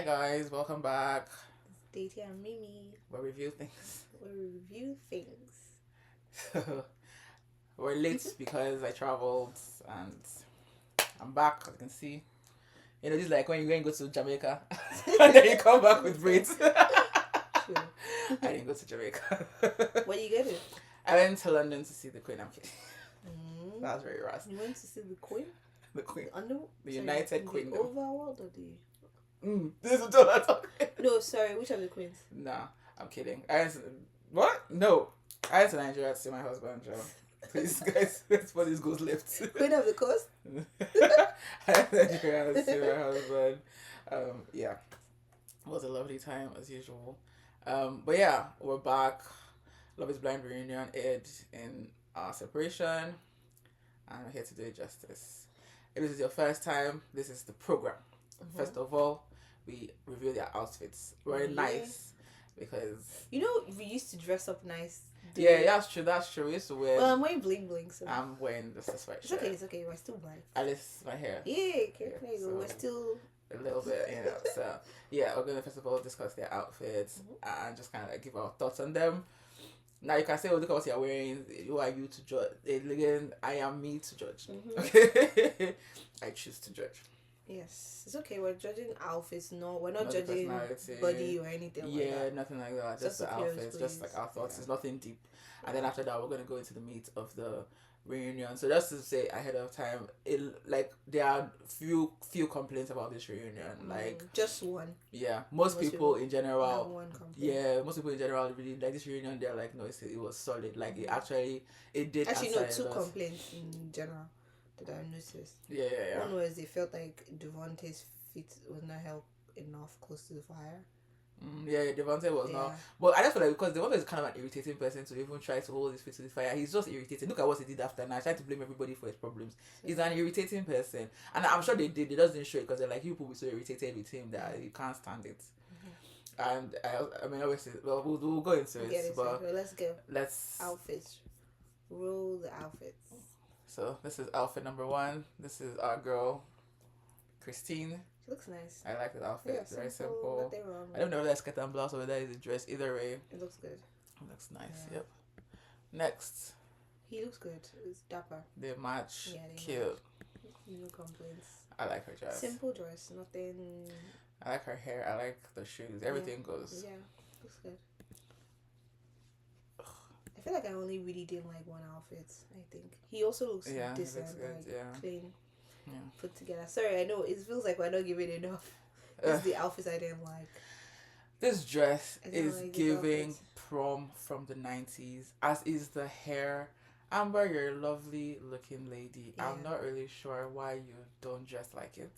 guys, welcome back. Dety and Mimi. We review things. We review things. We're late because I traveled and I'm back, as you can see. You know, this is like when you go to Jamaica and then you come back with braids. True. I didn't go to Jamaica. Where you get it? I went to London to see the Queen. I'm kidding. Mm. That was very rough. You went to see the Queen? The Queen. The United Kingdom. The overworld or the... This is what I'm talking. No, sorry, which of the queens? Nah, I'm kidding. What? No. I went to Nigeria to see my husband, Joe. Please, guys, let's put this goes left. Queen of the coast? I went to Nigeria to see my husband. Yeah. It was a lovely time, as usual. But yeah, we're back. Love is Blind reunion aired in our separation. And I'm here to do it justice. If this is your first time, this is the program. Mm-hmm. First of all, we review their outfits. Very nice because you know we used to dress up nice. Yeah, that's true. That's true. We used to wear. Well, I'm wearing bling bling. So I'm wearing this sweatshirt. It's okay. We're still black. At least my hair. Yeah, okay. There you go. We're still a little bit, So yeah, we're gonna first of all discuss their outfits and just kind of like give our thoughts on them. Now you can say, "Oh, look at what you're wearing. Who are you to judge?" Again, I am me to judge. Okay, I choose to judge. Yes, it's okay. We're judging outfits. No, we're not judging body or anything like that. Yeah, nothing like that. Just the outfits, just like our thoughts. Yeah. It's nothing deep. And then after that, we're going to go into the meat of the reunion. So just to say ahead of time, there are few complaints about this reunion. Just one. Yeah, most people in general. One complaint. Yeah, most people in general really like this reunion. They're like, no, it was solid. Like it did. Actually, no, two complaints in general that I noticed. Yeah. One was they felt like Devontae's feet was not held enough close to the fire. Yeah, Devontae was not. But I just feel like because Devontae is kind of an irritating person to even try to hold his feet to the fire. He's just irritating. Look at what he did after now. Trying to blame everybody for his problems. He's an irritating person. And I'm sure they doesn't show it because they're like, you people be so irritated with him that you can't stand it. And I mean, obviously, well, we'll go into it. But let's go. Let's... Outfits. Roll the outfits. So this is outfit number 1. This is our girl, Christine. She looks nice. I like the outfit. Yeah, very simple. Nothing wrong. I don't know if that's skirt and blouse or whether it's a dress. Either way. It looks good. It looks nice. Yeah. Yep. Next. He looks good. It's dapper. They match. Yeah, cute. No complaints. I like her dress. Simple dress. Nothing. I like her hair. I like the shoes. Everything goes. Yeah. Looks good. I feel like I only really didn't like one outfit. I think he also looks decent, looks good, clean, put together. Sorry, I know it feels like we're not giving enough. It's the outfits I didn't like. This dress is giving prom from the 90s, as is the hair. Amber, you're a lovely looking lady. Yeah. I'm not really sure why you don't dress like it.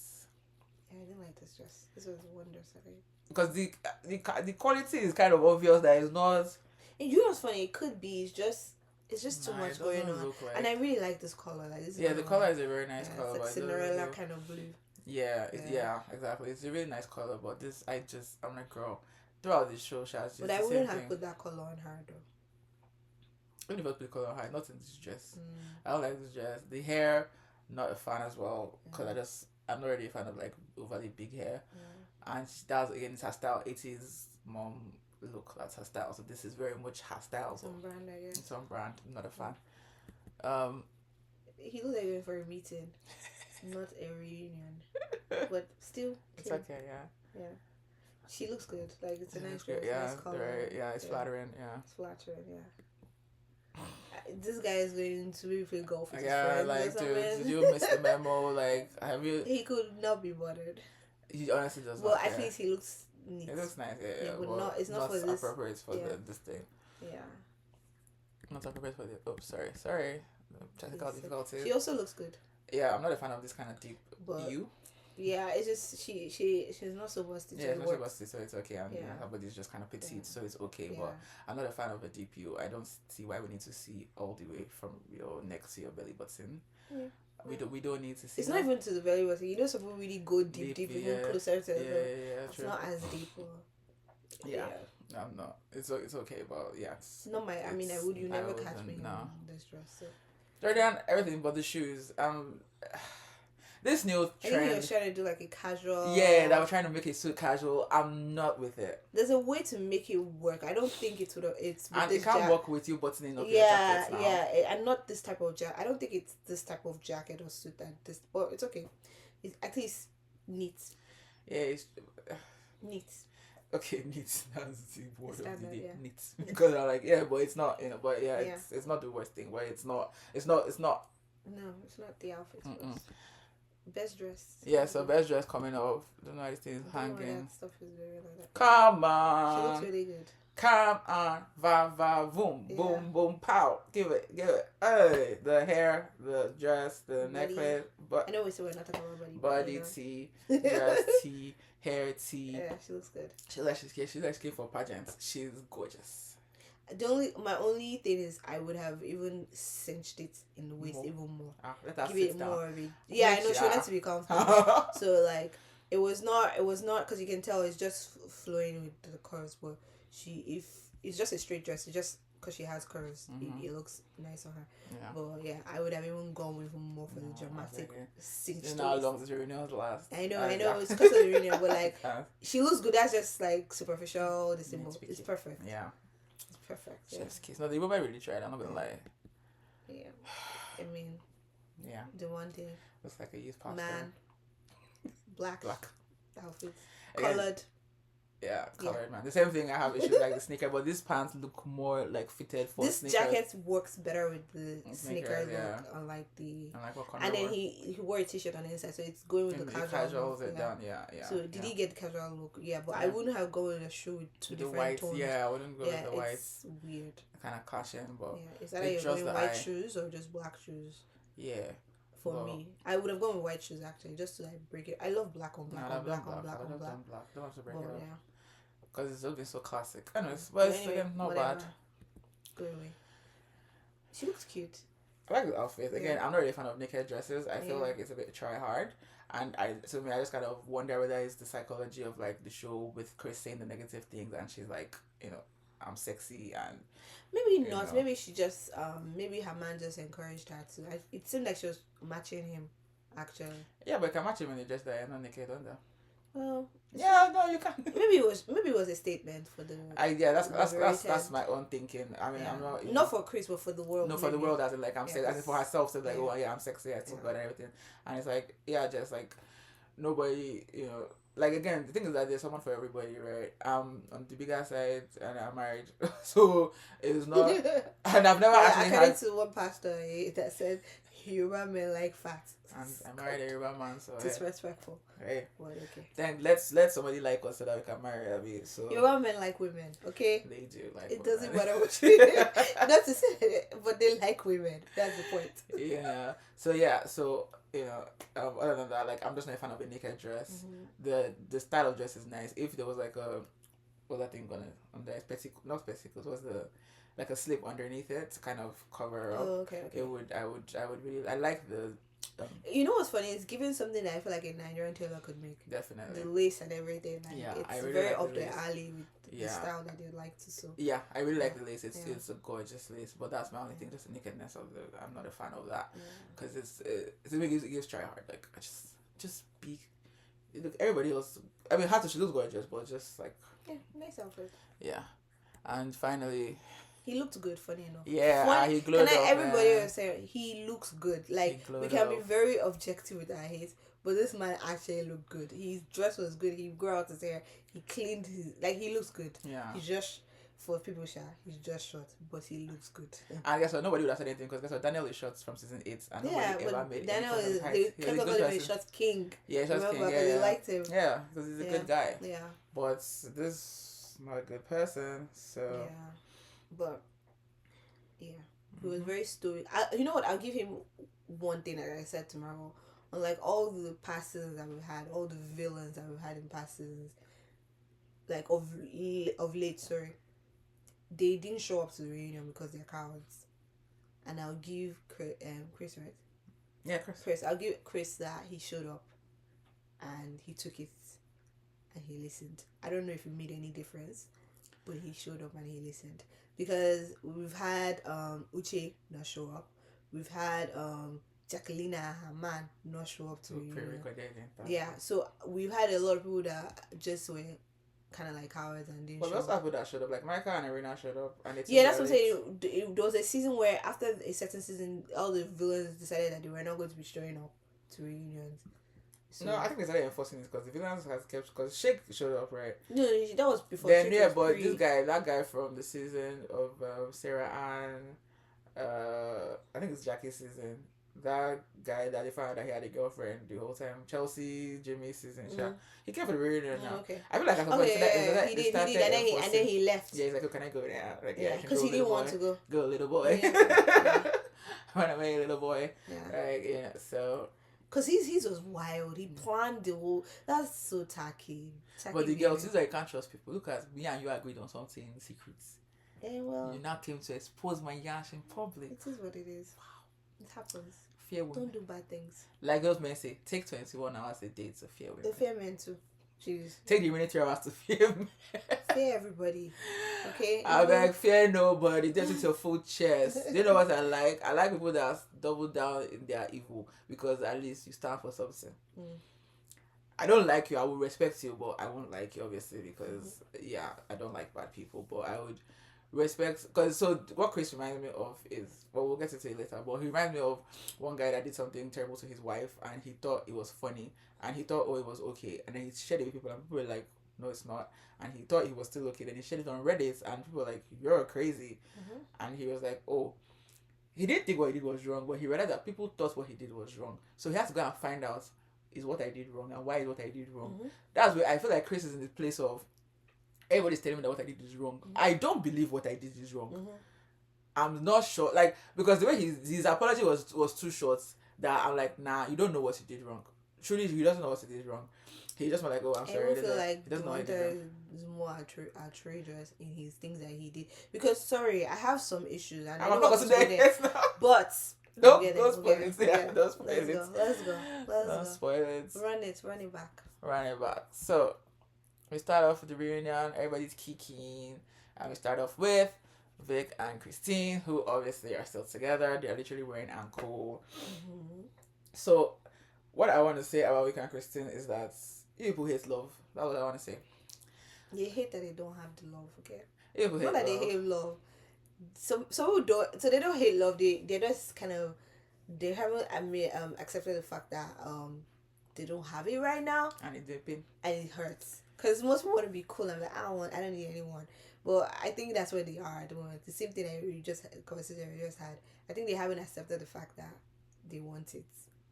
Yeah, I didn't like this dress. This was wondrous. Because the quality is kind of obvious that it's not. And you know what's funny? It could be. It's just too much going on. And I really like this color. The color is a very nice color. It's like Cinderella kind of blue. Yeah, exactly. It's a really nice color. But this, I'm like, girl, throughout this show, she has just. But I wouldn't have put that color on her though. I wouldn't put color on her. Not in this dress. I don't like this dress. The hair, not a fan as well. Because I'm not really a fan of like overly big hair. And it's her style. 80s mom look. That's her style. So this is very much her style. It's on brand, I guess. It's on brand. I'm not a fan. He looks like going for a meeting, not a reunion. But still, it's okay. Yeah. She looks good. Like it's a nice dress. Yeah, nice color. right. Yeah, it's flattering. Yeah. It's flattering. Yeah. This guy is going to maybe play golf with his friends. Like, did you miss the memo? Like, have you? He could not be bothered. He honestly does not. Well, at least he looks neat. It looks nice, but it's not for this. Appropriate for this thing. Yeah. Not appropriate for the. Oh, sorry. Technical difficulties. She also looks good. Yeah, I'm not a fan of this kind of deep. You? Yeah, it's just she's not so busty. Yeah, it's not so busty, so it's okay. And her body's just kind of petite, so it's okay. Yeah. But I'm not a fan of a deep U. I don't see why we need to see all the way from your neck to your belly button. Yeah. We don't need to see. It's not even to the belly button. You know, some people really go deep, even closer to the. Yeah, it's not as deep. Yeah. I'm not. It's okay, but yeah. It's not my. I mean, you never catch me in this dress. So. They're done everything but the shoes. this new I think he was trend. trying to do like a casual. Yeah, that we're trying to make it suit casual. I'm not with it. There's a way to make it work. I don't think it's with it's with And this it can't jacket. work with you buttoning up your Yeah, jackets now. yeah, and not this type of jacket. I don't think it's this type of jacket or suit that this. But it's okay. It's at least neat. Yeah, it's Neat. okay. Neat. That's the word of the Standard, day. yeah. Neat. Because I'm like, yeah, but it's not. But yeah, Yeah. it's not the worst thing. But it's not. It's not. It's not. No, it's not the outfit. Mm-mm. Best dress. Yeah. So best dress coming off. Don't know how this thing is I don't know why hanging. that stuff is very like that. Come She looks on. really good. Come on, va va boom, Yeah. boom boom pow. Give it. Hey, the hair, the dress, the Body. necklace, but I know we said we're not talking about body. body but, tea, dress tea, hair tea. Yeah, she looks good. She's actually for pageants. She's gorgeous. My only thing is I would have even cinched it in the waist More. even more. Let her Give sit it down. more of it. Yeah, I know she wanted to be comfortable. So like it was not because you can tell it's just flowing with the curves, but if it's just a straight dress, it's just because she has curves, it looks nice on her. Yeah. But yeah, I would have even gone with more for the dramatic cinched You know how waist. long the reunions last. I know, it's because of the reunion, but like Uh, she looks good. That's just like superficial. The symbol, Nitpicky. it's perfect. yeah. It's perfect. Yeah. Chef's kiss. No, the woman really tried. I'm not gonna lie. Yeah. I mean, Yeah. the one thing, Looks like a used pastor. man, black Black. outfits, Again, colored. Yeah, colored man. The same thing I have issues like the sneaker, but these pants look more like fitted for This sneakers. jacket works better with the sneaker look, yeah. unlike the. And like what Connor And then wore. he wore a t-shirt on the inside, so it's going with And the the casual casuals look. it Yeah. down, yeah. So did he get the casual look? Yeah, but I Yeah. wouldn't have gone with a shoe with two With the different white, tones. yeah, I wouldn't go Yeah, with the white. it's weird. Kind of clashing, but Yeah, is that it you're draws going the white eye. shoes or just black shoes? Yeah. For Well, me, I would have gone with white shoes actually, just to like break it. I love black on black I on black love on black I on love black. them black. Don't have to break But it up. yeah, Because it's always so classic. Anyways, but it's anyway, again not whatever. bad. Go away. She looks cute. I like the outfit. Again, Yeah. I'm not really a fan of naked dresses. I feel Yeah. like it's a bit try hard. And I just kind of wonder whether it's the psychology of like the show with Chris saying the negative things and she's like, I'm sexy and Maybe You not. know. Maybe she just maybe her man just encouraged her to. It seemed like she was matching him, actually. yeah, but you can match him in the dress that you're not naked under. Well, Yeah, no, you can. maybe it was a statement for the. That's liberated. my own thinking. I mean, Yeah. I'm Not for Chris, but for the world. no for the maybe. world as in like I'm Yeah, sexy, as in for herself. So like, yeah. oh yeah, I'm sexy, I still Yeah. got everything, and it's like just like nobody, like again, the thing is that there's someone for everybody, right? I'm on the bigger side and I'm married, so it's not, and I've never actually according had. to one pastor that said Yoruba men like fat. And I'm married a Yoruba man, so Disrespectful. hey, Well, okay. then let somebody like us so that we can marry. I mean, so Yoruba men like women, okay? they do like. It doesn't women. matter what you not to say it, but they like women. That's the point. Yeah. So yeah. So other than that, like I'm just not a fan of a naked dress. The style of dress is nice. If there was like what's that thing gonna under not spectacles, what's the like a slip underneath it to kind of cover up. Oh, okay. It would I would really I like the You know what's funny? It's giving something that I feel like a Nigerian tailor could make. definitely. The lace and everything. Like, Yeah, it's I really very like the up the lace. alley with the Yeah. style that they like to sew. Yeah, I really like the lace. It's Yeah. it's a gorgeous lace, but that's my only thing. Just the nakedness of the. I'm not a fan of that Yeah. because it gives try hard. Like I just be. Look, everybody else. I mean, Hato, she looks gorgeous, but just like Yeah, nice outfit. yeah, and finally, He looked good, funny enough. yeah, he glowed up. Everybody man. was saying he looks good. Like we glowed can be up. very objective with our hate, but this man actually looked good. His dress was good. He grew out his hair. He cleaned he looks good. Yeah. He's just for people he's just short, but he looks good. And guess what? Nobody would have said anything because guess what? Daniel is short from season 8, and Yeah, nobody ever but made Daniel any is comment. they He's a kept good calling him a person. short king. Yeah, short Remember, king. because Yeah, they yeah. liked him. Yeah, because he's a good guy. Yeah. But this not a good person. So Yeah, but yeah, he was Mhm. very stoic. You know what? I'll give him one thing that I said to Marvel. Unlike all the past seasons that we've had, all the villains that we've had in past seasons, like of late, sorry, they didn't show up to the reunion because they're cowards. And I'll give Chris, right? yeah, Chris. I'll give Chris that he showed up, and he took it, and he listened. I don't know if it made any difference, but he showed up and he listened. Because we've had Uche not show up. We've had Jacqueline and her man not show up to reunion. Pre-recorded and Yeah, so we've had a lot of people that just were kind of like cowards and didn't But we show also up. have people that showed up, like Micah and Irina showed up, and it's Yeah, that's what I'm saying. There was a season where after a certain season, all the villains decided that they were not going to be showing up to reunions. So, No, I think they started enforcing it because the villains has kept, because Shake showed up, right? no, that was before. Then Shake yeah, was but pre- this guy, that guy from the season of Sarah Ann, I think it's Jackie's season. That guy that they found out that he had a girlfriend the whole time. Chelsea, Jimmy's season. He came for the reunion now. Okay. I feel like at some point He did, and then he left. Yeah, he's like, oh, can I go now? Like, Yeah, because he didn't want to go. Go, little boy. Yeah. Run away, little boy. Yeah. Like, yeah, so. Because his was wild. He planned the whole. That's so tacky. But the girl, since I can't trust people, look at me and you agreed on something in secret. Well, you now came to expose my yash in public. It is what it is. Wow. It happens. Fear women. Don't do bad things. Like those men say, take 21 hours a day to fear women. The fear men too. Jeez. Take the remaining 3 hours to fear men. Fear everybody. Okay? I beg, fear nobody. Just with your full chest. Do you know what I like? I like people that double down in their evil because at least you stand for something. I don't like you. I will respect you, but I won't like you obviously because yeah, I don't like bad people. But I would respect because so what Chris reminds me of is, well, we'll get to it later, but he reminds me of one guy that did something terrible to his wife and he thought it was funny and he thought, oh, it was okay, and then he shared it with people and people were like, no, it's not, and he thought he was still okay. Then he shared it on Reddit and people were like, you're crazy. And he was like, oh, he didn't think what he did was wrong, but he realized that people thought what he did was wrong, so he has to go and find out is what I did wrong and why is what I did wrong. That's where I feel like Chris is in the place of everybody's telling me that what I did is wrong. I don't believe what I did is wrong. I'm not sure, like, because the way his apology was too short that I'm like, nah, you don't know what you did wrong. Truly, he doesn't know what he did wrong. He just was like, oh, I'm sorry. I feel like he doesn't know what he did wrong. Is more outrageous in his things that he did. Because sorry, I have some issues and I'm not going to say it now. But don't spoil it. Don't spoil it. Let's go. Spoil it. Run it back. Run it back. So we start off with the reunion. Everybody's kicking, and we start off with Vic and Christine, who obviously are still together. They're literally wearing ankle. So what I want to say about Vic and Christine is that people hate love. That's what I want to say. They hate that they don't have the love. Okay. People hate not love. That they hate love. Some who don't. So they don't hate love. They just kind of they haven't accepted the fact that they don't have it right now, and it's a pain and it hurts. Because most people want to be cool and like, I don't need anyone. But I think that's where they are at the moment. The same thing that we just had, conversation we just had. I think they haven't accepted the fact that they want it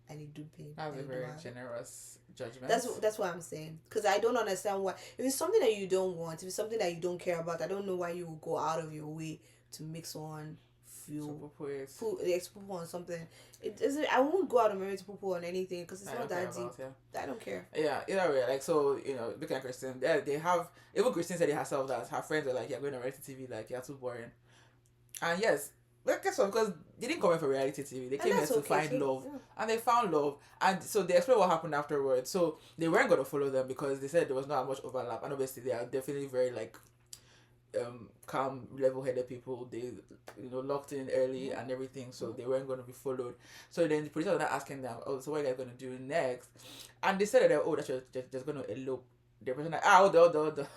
and it do pain. That's a very generous judgment. That's what I'm saying. Because I don't understand why. If it's something that you don't want, if it's something that you don't care about, I don't know why you will go out of your way to make someone feel poo on something. It isn't. I won't go out and marry to poo on anything because it's not that deep. I don't care. Yeah, either way, like, so, you know, Vic and Christine, they have, even Christine said it herself that her friends were like, you're going to reality TV, like, you're too boring. And yes, but guess what? Because they didn't come in for reality TV. They came here to find love. Yeah. And they found love. And so they explained what happened afterwards. So they weren't going to follow them because they said there was not much overlap. And obviously they are definitely very, like, calm, level-headed people. They, you know, locked in early and everything, so they weren't going to be followed. So then the producers were asking them, oh, so what are you guys going to do next? And they said that, oh, that you're just going to elope. The person like, hold on.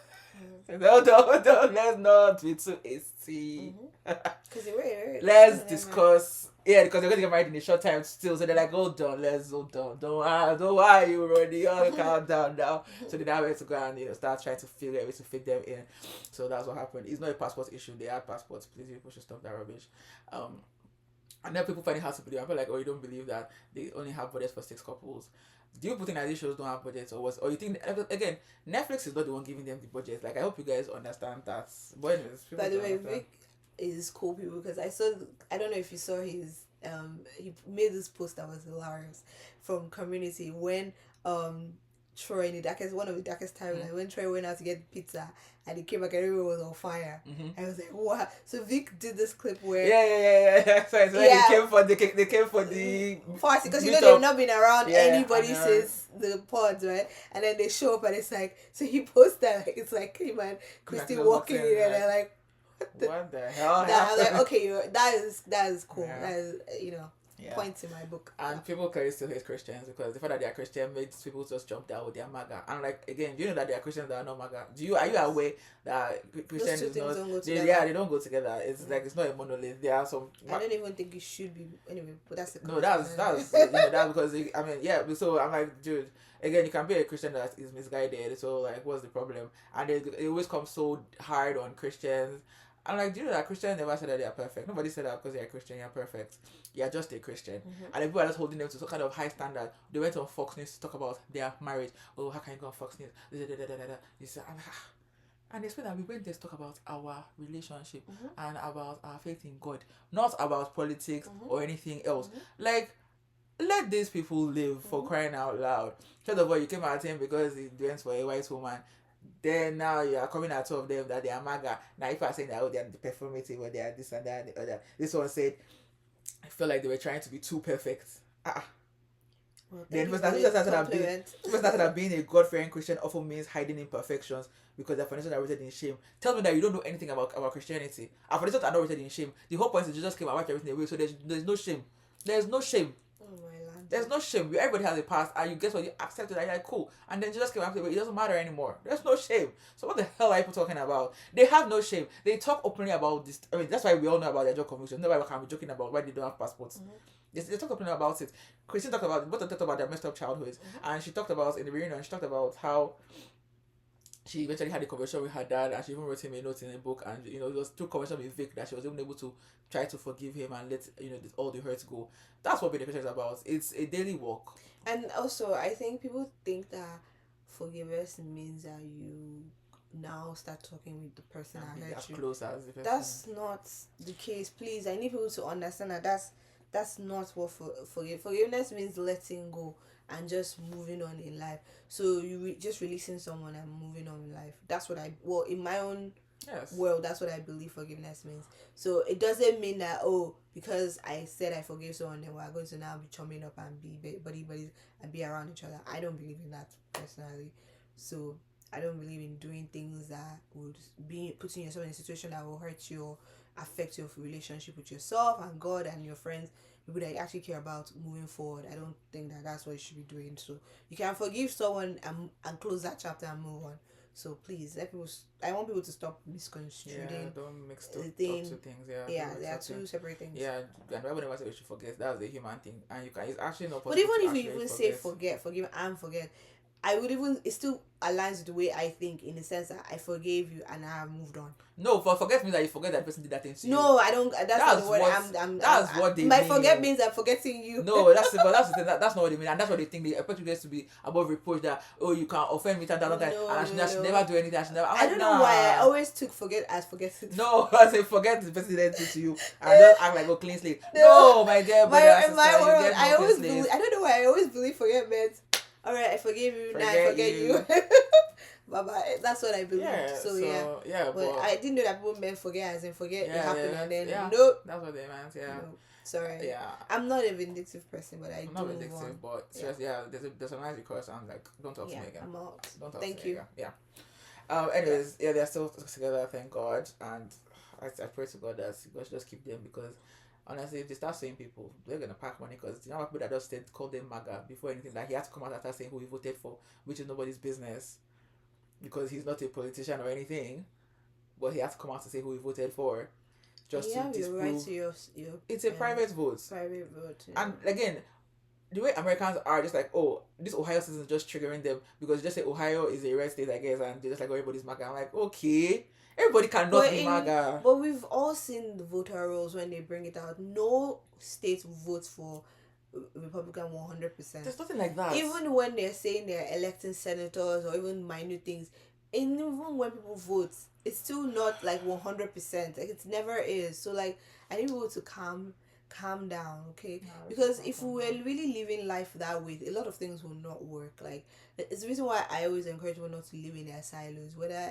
Let's not be too hasty. Let's discuss. Yeah, because they're going to get married in a short time still. So they're like, hold on. Don't worry, you already. Calm down now. So they now have to go and, you know, start trying to figure out a way to fit them in. So that's what happened. It's not a passport issue. They have passports. Please, people should stop that rubbish. And then people find it hard to believe. I feel like, oh, you don't believe that they only have budgets for 6 couples. Do you think that these shows don't have budgets, or you think, again, Netflix is not the one giving them the budget? Like, I hope you guys understand that. But anyways, by the way, Vic is cool people because I don't know if you saw his he made this post that was hilarious from Community when Troy in one of the darkest times, like when Troy went out to get pizza and he came back and everyone was on fire. I was like, wow. So Vic did this clip where So they came for the party because you know they've not been around anybody since the pods, right? And then they show up and it's like, so he posts that, like, it's like him and Christy walking in and they're like, what the hell? I'm like, okay, that is cool. Yeah. That is, you know. Yeah. points in my book. And people clearly still hate Christians because the fact that they are Christian makes people just jump down with their MAGA. And like again, do you know that there are Christians that are not MAGA? Are you aware that Christian Those two is things not? don't go They, together. yeah, they don't go together. It's like it's not a monolith. There are some. I don't even think it should be anyway. But that's the No, that's that's because I mean yeah. So I'm like, dude, again, you can be a Christian that is misguided. So like, what's the problem? And it always comes so hard on Christians. I'm like, do you know that Christians never said that they are perfect? Nobody said that because you're a Christian, you're perfect. You're just a Christian. Mm-hmm. And people are just holding them to some kind of high standard. They went on Fox News to talk about their marriage. Oh, how can you go on Fox News? You say, and they explain that we went there to talk about our relationship and about our faith in God, not about politics or anything else. Like, let these people live for crying out loud. First of all, you came at him because he went for a white woman. Then now you are coming at two of them that they are MAGA. Now if I say that they are performative or they are this and that and the other. This one said, I feel like they were trying to be too perfect. Well, then first that being a God-fearing Christian often means hiding imperfections because their foundations are rooted in shame. Tell me that you don't know anything about Christianity. Our foundations are not rooted in shame. The whole point is Jesus came and wiped everything away, so there's no shame. There's no shame. Oh my land. There's no shame. Everybody has a past, and you guess what? You accept it, and you're like, cool. And then Jesus came and said, it doesn't matter anymore. There's no shame. So what the hell are people talking about? They have no shame. They talk openly about this. I mean, that's why we all know about their job confusion. Nobody can be joking about why they don't have passports. They talk openly about it. Christine talked about both talked about their messed up childhoods, and she talked about in the reunion. She talked about how she eventually had a conversation with her dad, and she even wrote him a note in a book. And it was through conversation with Vic that she was even able to try to forgive him and let all the hurt go. That's what being a Christian is about. It's a daily walk. And also, I think people think that forgiveness means that you now start talking with the person that hurt you. Close as the person. That's not the case. Please, I need people to understand that that's not what forgiveness means. Letting go and just moving on in life. So you just releasing someone and moving on in life. That's what in my own world, that's what I believe forgiveness means. So it doesn't mean that because I said I forgive someone, then we're going to now be chumming up and be buddies and be around each other. I don't believe in that personally. So I don't believe in doing things that would be putting yourself in a situation that will hurt you or affect your relationship with yourself and God and your friends, people that you actually care about moving forward. I don't think that that's what you should be doing. So you can forgive someone and close that chapter and move on. So please, I want people to stop misconstruing. Yeah, don't mix two things. Yeah, they are two separate things. Yeah, and Bible never said we should forget. That's the human thing, and it's actually not possible. But even if you even say forgive and forget, it still aligns with the way I think, in the sense that I forgave you and I have moved on. No, forget means that you forget that person did that thing to you. No, I don't. That's not the word. What they my mean. Forget means I'm forgetting you. No, that's the thing. That's not what they mean, and that's what they think. They expect you guys to be above reproach. That you can offend me and I should never do anything. I don't know why I always took forget as forgetting. No, I say forget the person did to you and just act like clean slate. No, my dear brother, I always believe. I don't know why I always believe forget meant. All right, I forgive you. Now I forget you. Bye bye. That's what I believe. Yeah, so but I didn't know that people meant forget as in forget it happened and then nope. That's what they meant. Yeah. No, sorry. Yeah. I'm not a vindictive person, but I'm not vindictive, but seriously, there's a nice request. I'm like, don't talk to me again. I'm out. Don't talk Thank to me you. again. Yeah. Anyways, they're still together. Thank God, and I pray to God that God should just keep them because. Honestly, if they start saying people, they're gonna pack money because the number of people that just said call them MAGA before anything, like he had to come out after saying who he voted for, which is nobody's business because he's not a politician or anything, but he has to come out to say who he voted for just to disprove. Right to your it's a private vote. Private vote. Yeah. And again, the way Americans are just like, this Ohio citizen is just triggering them because you just say Ohio is a red state, I guess, and they're just like, everybody's MAGA. I'm like, okay. Everybody cannot be MAGA. But we've all seen the voter rolls when they bring it out. No state votes for Republican 100%. There's nothing like that. Even when they're saying they're electing senators or even minute things, and even when people vote, it's still not like 100%. Like it never is. So like I need people to calm down, okay? Because if we were really living life that way, a lot of things will not work. Like it's the reason why I always encourage people not to live in their silos, whether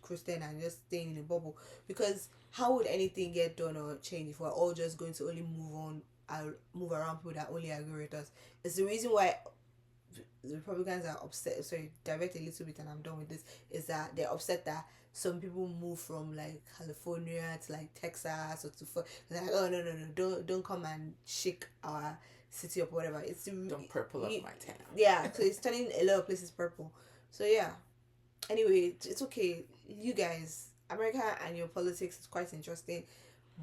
Christian and just staying in a bubble, because how would anything get done or change if we're all just going to only move around people that only agree with us? It's the reason why the Republicans are upset. Sorry, direct a little bit, and I'm done with this. Is that they're upset that some people move from like California to like Texas or to like, oh no, don't come and shake our city up, whatever. It's Don't purple up my town. Yeah, so it's turning a lot of places purple. So yeah. Anyway, it's okay. You guys, America and your politics is quite interesting,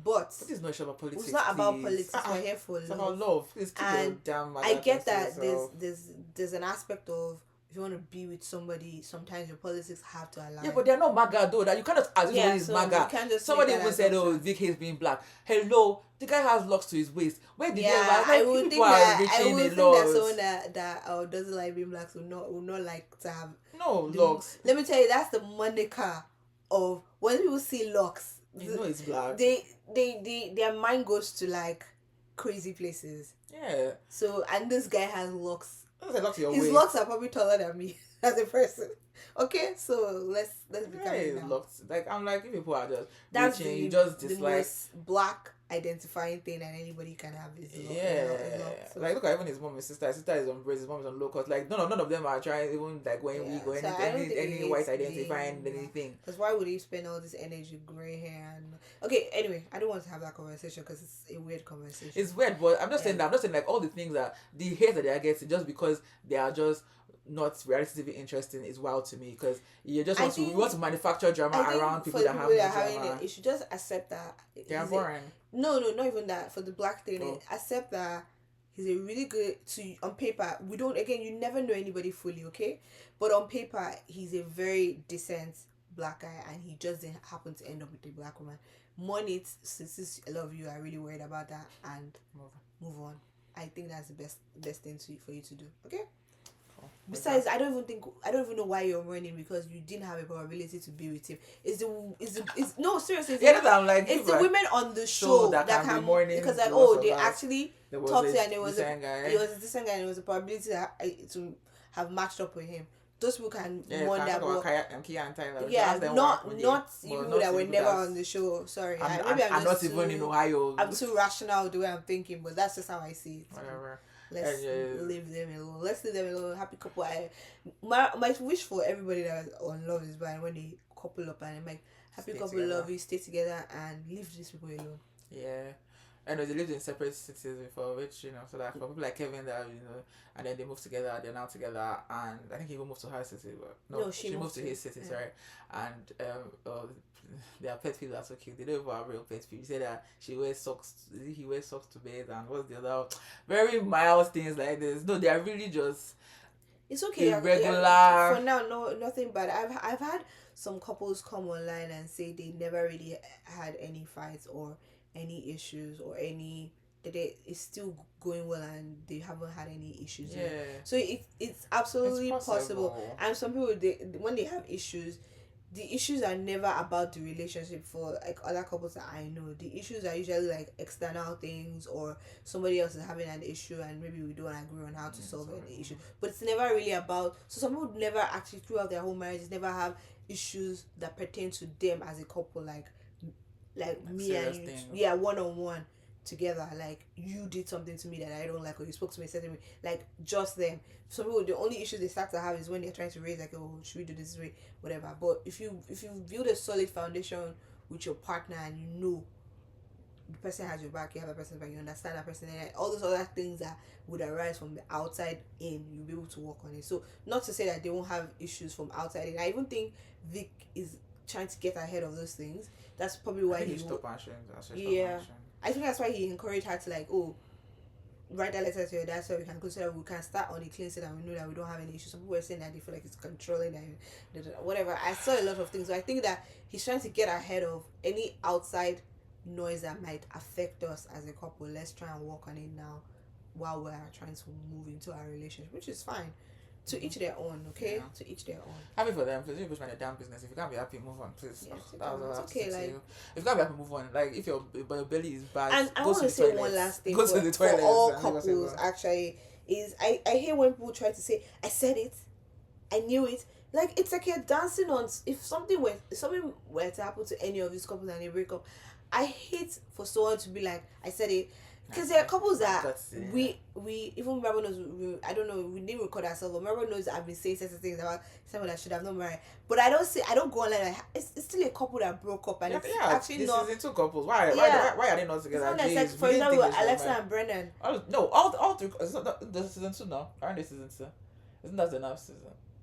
but But it's not about politics. it's not about please. politics. We're here for It's love. about love. It's And damn I get to that yourself. there's an aspect of if you want to be with somebody, sometimes your politics have to align. Yeah, but they're not MAGA though. That you can't just assume Yeah, somebody is so MAGA. you can't just Somebody make that even said, "Oh, assumption. Vic hates being black." Hello, the guy has locks to his waist. Where did Yeah, he ever? I Like, would think people are that I reaching would a think that lot. someone that doesn't like being black would not like to have No the- locks. Let me tell you, that's the moniker of when people see locks. You know it's black. Their mind goes to like crazy places. Yeah. So and this guy has locks. That's a lock to your His waist. locks are probably taller than me as a person. Okay, so let's be Yeah, kind it's now. locked. Like I'm like, if people are just That's reaching, the, you just the dislike. most black identifying thing that anybody can have is lock. So, Like look at even his mom and sister. His sister is on braids. His mom is on low cut. Like none of them are trying even like going Yeah, wig or so I don't think any it's white identifying being- anything. because why would he spend all this energy, gray hair, and okay? Anyway, I don't want to have that conversation because it's a weird conversation. It's weird, but I'm just saying that I'm just saying like all the things that the hate that they are getting just because they are just not relatively interesting is wild to me because you just want you want to manufacture drama I think around people for that the have people no that are having drama. it, you should just accept that They are he's boring. No, not even that. For the black thing, Oh. accept that he's a really good on paper. We don't again. You never know anybody fully, okay? But on paper, he's a very decent black guy, and he just didn't happen to end up with a black woman. Money, since a lot of you are really worried about that, and move on. I think that's the best thing for you to do. Okay. Besides, I don't even know why you're running because you didn't have a probability to be with him. No, seriously. I'm like, It's the women on the show show that can be mourning because like loss of they us. actually There was talked a to and it was decent guy. a decent guy and it was a probability to have matched up with him. Those people can mourn that. Kia and Tyler. Yeah, Ask them not what you happened that were people never that's- on the show. Sorry, I'm just not even in Ohio. I'm too rational the way I'm thinking, but that's just how I see it. Whatever. Let's And, leave them alone. Let's leave them alone. Happy couple. My wish for everybody that is on Love is Blind when they couple up and I'm like, happy Stay couple, together. love you, stay together and leave these people alone. Yeah. I know they lived in separate cities before, which, so that for people like Kevin that, and then they moved together, they're now together, and I think he even moved to her city, but no, she moved to his city, sorry. And their pet peeves are so cute. They don't even have real pet peeves. You say that he wears socks to bathe, and what's the other very mild things like this. No, they are really just It's okay. irregular. For now, no, nothing bad. I've had some couples come online and say they never really had any fights or any issues or any that it's still going well and they haven't had any issues yet. So it's absolutely It's possible. And some people when they have issues, the issues are never about the relationship. For like other couples that I know, the issues are usually like external things or somebody else is having an issue and maybe we don't agree on how to solve the issue. But it's never really about. So some people never actually throughout their whole marriages never have issues that pertain to them as a couple, like me and you, things. one-on-one together. Like you did something to me that I don't like, or you spoke to me a certain way. Like just them. Some people, the only issue they start to have is when they're trying to raise like, oh, should we do this way, whatever. But if you build a solid foundation with your partner and you know the person has your back, you have a person's back, you understand that person, and all those other things that would arise from the outside in, you'll be able to work on it. So not to say that they won't have issues from outside in. I even think Vic is trying to get ahead of those things. That's probably why he stop answering. I think that's why he encouraged her to like, oh, write that letter to your dad so we can consider we can start on a clean slate and we know that we don't have any issues. Some people are saying that they feel like it's controlling and whatever. I saw a lot of things. So I think that he's trying to get ahead of any outside noise that might affect us as a couple. Let's try and work on it now while we're trying to move into our relationship, which is fine. To each their own, okay? Yeah. To each their own. Happy for them, please. You push my damn business. If you can't be happy, move on, please. Yeah, That's okay. Like, if you can't be happy, move on. Like, if your belly is bad, and I want to say one last thing. Go to the toilet. For all couples, actually, is I hear when people try to say, "I said it, I knew it." Like it's like you're dancing on. If something were to happen to any of these couples and they break up, I hate for someone to be like, "I said it." Because there are couples that That's it. we even Marvel knows I don't know, we didn't record ourselves, but Marvel knows I've been saying certain things about someone that should have not married. But I don't go on like it's still a couple that broke up and Yeah, it's yeah, actually this not. is in two couples. Why? Yeah. Why are they not It's together? not like, Jeez, for we didn't example, think this was Alexa mine. and Brennan. No, all three. It's not the season 2 now. Aren't they season 2? Isn't that the enough season?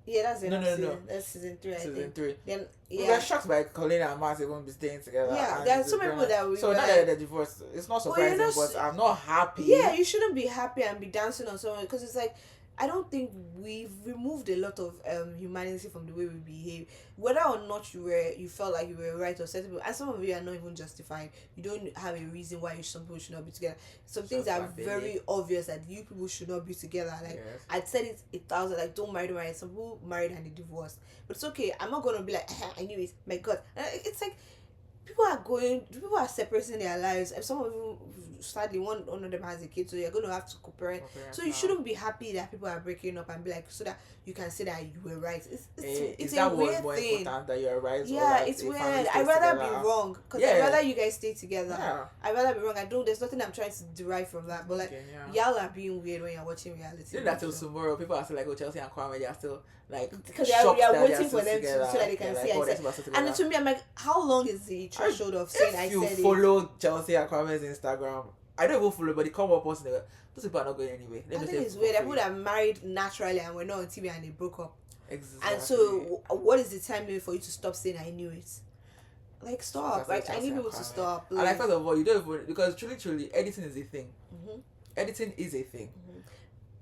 Yeah, that's No, enough no, no, season. no. That's season 3, I Season think. 3. Then We were yeah. shocked by Colleen and Matt even be staying together. Yeah, and there are so the many people Brennan. that we So were now like- that they're divorced, it's not Well, you're surprising, not but I'm not happy. Yeah, you shouldn't be happy and be dancing on someone because it's like I don't think we've removed a lot of humanity from the way we behave. Whether or not you felt like you were right or certain people, and some of you are not even justified. You don't have a reason why some people should not be together. Some things Just are like very Billy. obvious that you people should not be together. Like Yes. I'd said it 1,000. Like don't marry. Some people married and they divorced, but it's okay. I'm not gonna be like I knew it. My God, it's like people are separating their lives, and some of them sadly one of them has a kid, so you're going to have to co-parent. So you shouldn't be happy that people are breaking up and be like, so that you can say that you were right. It's a weird more thing. important that you're right? Yeah, it's weird. I'd rather be wrong because I'd rather you guys stay together. Yeah. I'd rather be wrong. There's nothing I'm trying to derive from that, but like y'all are being weird when you're watching reality. You know that till tomorrow, people are still like, oh, Chelsea and Kwame, they are still like because they are waiting for them together. so that they can see. And to me, I'm like, how long is the threshold of saying I said it? If you follow Chelsea and Kwame's Instagram, I don't even follow, but they come up posting it. Those people are not going anywhere. I think it's weird. People that married naturally and were not on TV and they broke up. Exactly. And so, what is the time limit for you to stop saying I knew it? Like, stop. Like, I need people to stop. And like, first of all, you don't even, because truly, editing is a thing. Mm-hmm. Editing is a thing. Mm-hmm.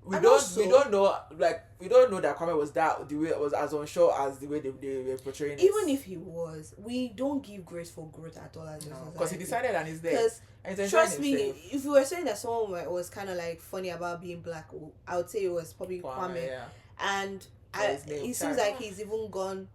We don't know that Kwame was that the way it was as unsure as the way they were portraying it. Even if he was, we don't give grace for growth at all. Because he decided and he's there. Because trust me, if you were saying that someone was kind of like funny about being black, I would say it was probably Kwame. Yeah. And it seems like he's even gone.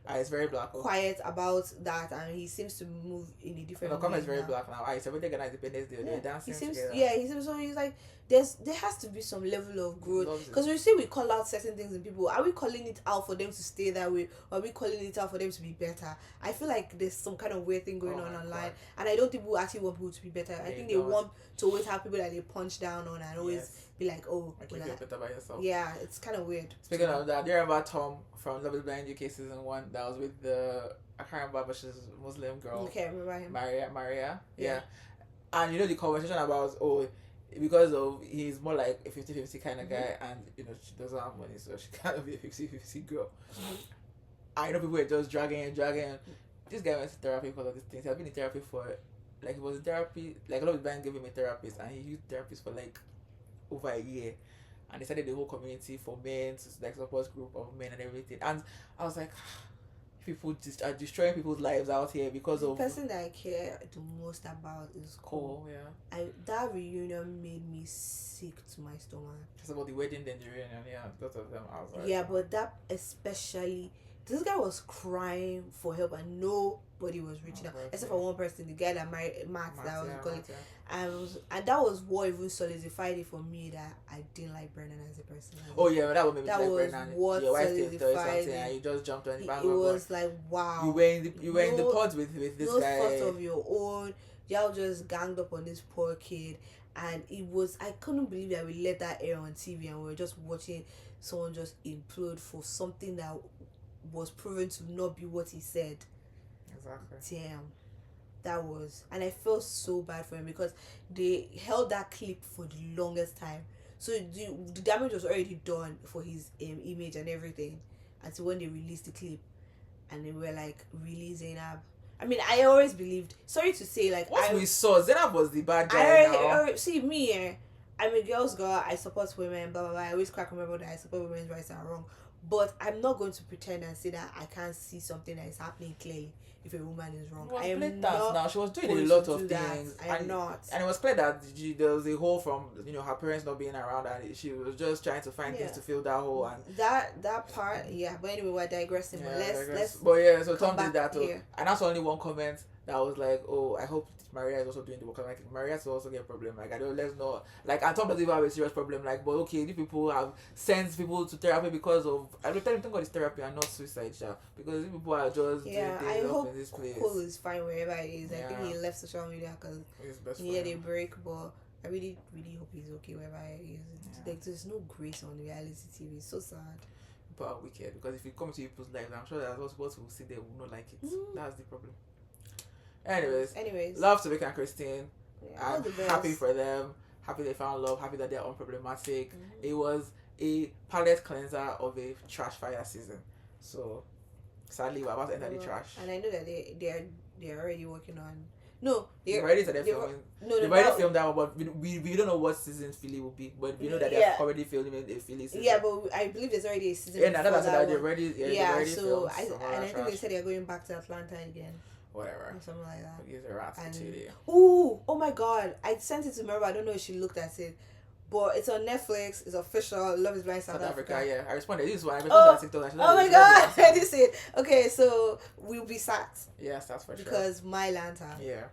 It's very black. Quiet about that, and he seems to move in a different way. Kwame is very black now. It's every day Independence Day. They're dancing together. Yeah, he seems so. He's like, there has to be some level of growth, because we say we call out certain things in people. Are we calling it out for them to stay that way, or are we calling it out for them to be better? I feel like there's some kind of weird thing going on online, and I don't think people actually want people to be better. I think they want to always have people that they punch down on and always be like, oh, you feel better by yourself. Yeah, it's kind of weird. Speaking of that, do you remember Tom from Love Is Blind UK season 1 that was with I can't remember, but she's a Muslim girl. Okay, I remember him. Maria. Yeah. And the conversation about, because of he's more like a 50-50 kind of guy, and she doesn't have money, so she can't be a 50-50 girl. I know people were just dragging. This guy went to therapy because of these things. He has been in therapy for, like, he was in therapy, like, a lot of bank gave him a therapist, and he used therapists for like over a year, and they started the whole community for men, like support group of men and everything. And I was like, people just are destroying people's lives out here because of the person that I care the most about is Cole. Yeah. That reunion made me sick to my stomach. Just about the wedding, then the reunion, yeah, both of them. I was like, yeah, but that especially, this guy was crying for help and nobody was reaching out except for one person, the guy that married Matt that was calling. And that was what even solidified it for me that I didn't like Brennan as a person. That was maybe that like was Brennan. what Your wife solidified something and you just jumped on the bandwagon. It was like, wow. You were in the pods with this guy. No thought of your own. Y'all just ganged up on this poor kid, and I couldn't believe that we let that air on TV and we were just watching someone just implode for something that was proven to not be what he said. Exactly. Damn. That was, and I felt so bad for him because they held that clip for the longest time, so the damage was already done for his image and everything until when they released the clip, and they were like, really, Zainab? I mean, I always believed, sorry to say, like, we saw Zainab was the bad guy. See me, I'm a girl's girl, I support women, blah blah blah. I always crack remember that I support women's rights are wrong, but I'm not going to pretend and say that I can't see something that is happening clearly if a woman is wrong. I am not. Now she was doing a lot of things. I'm not. And it was clear that there was a hole from her parents not being around, and she was just trying to find things to fill that hole. And that part, yeah. But anyway, we're digressing. But let's. But yeah, so Tom did that, and that's only one comment that was like, oh, I hope Maria is also doing the work. I'm like, Maria will also get a problem. Like, I don't, let's know. Like, and Tom doesn't even have a serious problem. Like, but okay, these people have sent people to therapy because of, I don't thank God it's therapy and not suicide, because these people are just I hope in this place. Cole is fine wherever he is. I think he left social media because he needed a break, but I really, really hope he's okay wherever he is. Yeah. Like, there's no grace on reality TV. It's so sad. But wicked, because if you come to people's lives, I'm sure that those people who see they will not like it. That's the problem. Anyways, love to Vic and Christine. Yeah, I'm happy for them. Happy they found love. Happy that they're unproblematic. It was a palate cleanser of a trash fire season. So sadly, we're about to enter the trash. And I know that they're already working on. No, they're already started filming. No, they've already filmed that one, but we don't know what season Philly will be. But we know that they're already filming a Philly season. Yeah, but I believe there's already a season. Yeah, that's that they're already. Yeah, already so I think they said they're going back to Atlanta again. Whatever. Or something like that. Use a rat today. Oh my God! I sent it to Merva. I don't know if she looked at it, but it's on Netflix. It's official. Love is Blind South Africa. Yeah, I responded. This is why I responded. Oh my God! I did say it. Okay, so we'll be sat. Yes, that's for sure. Because my Lanta. Yeah.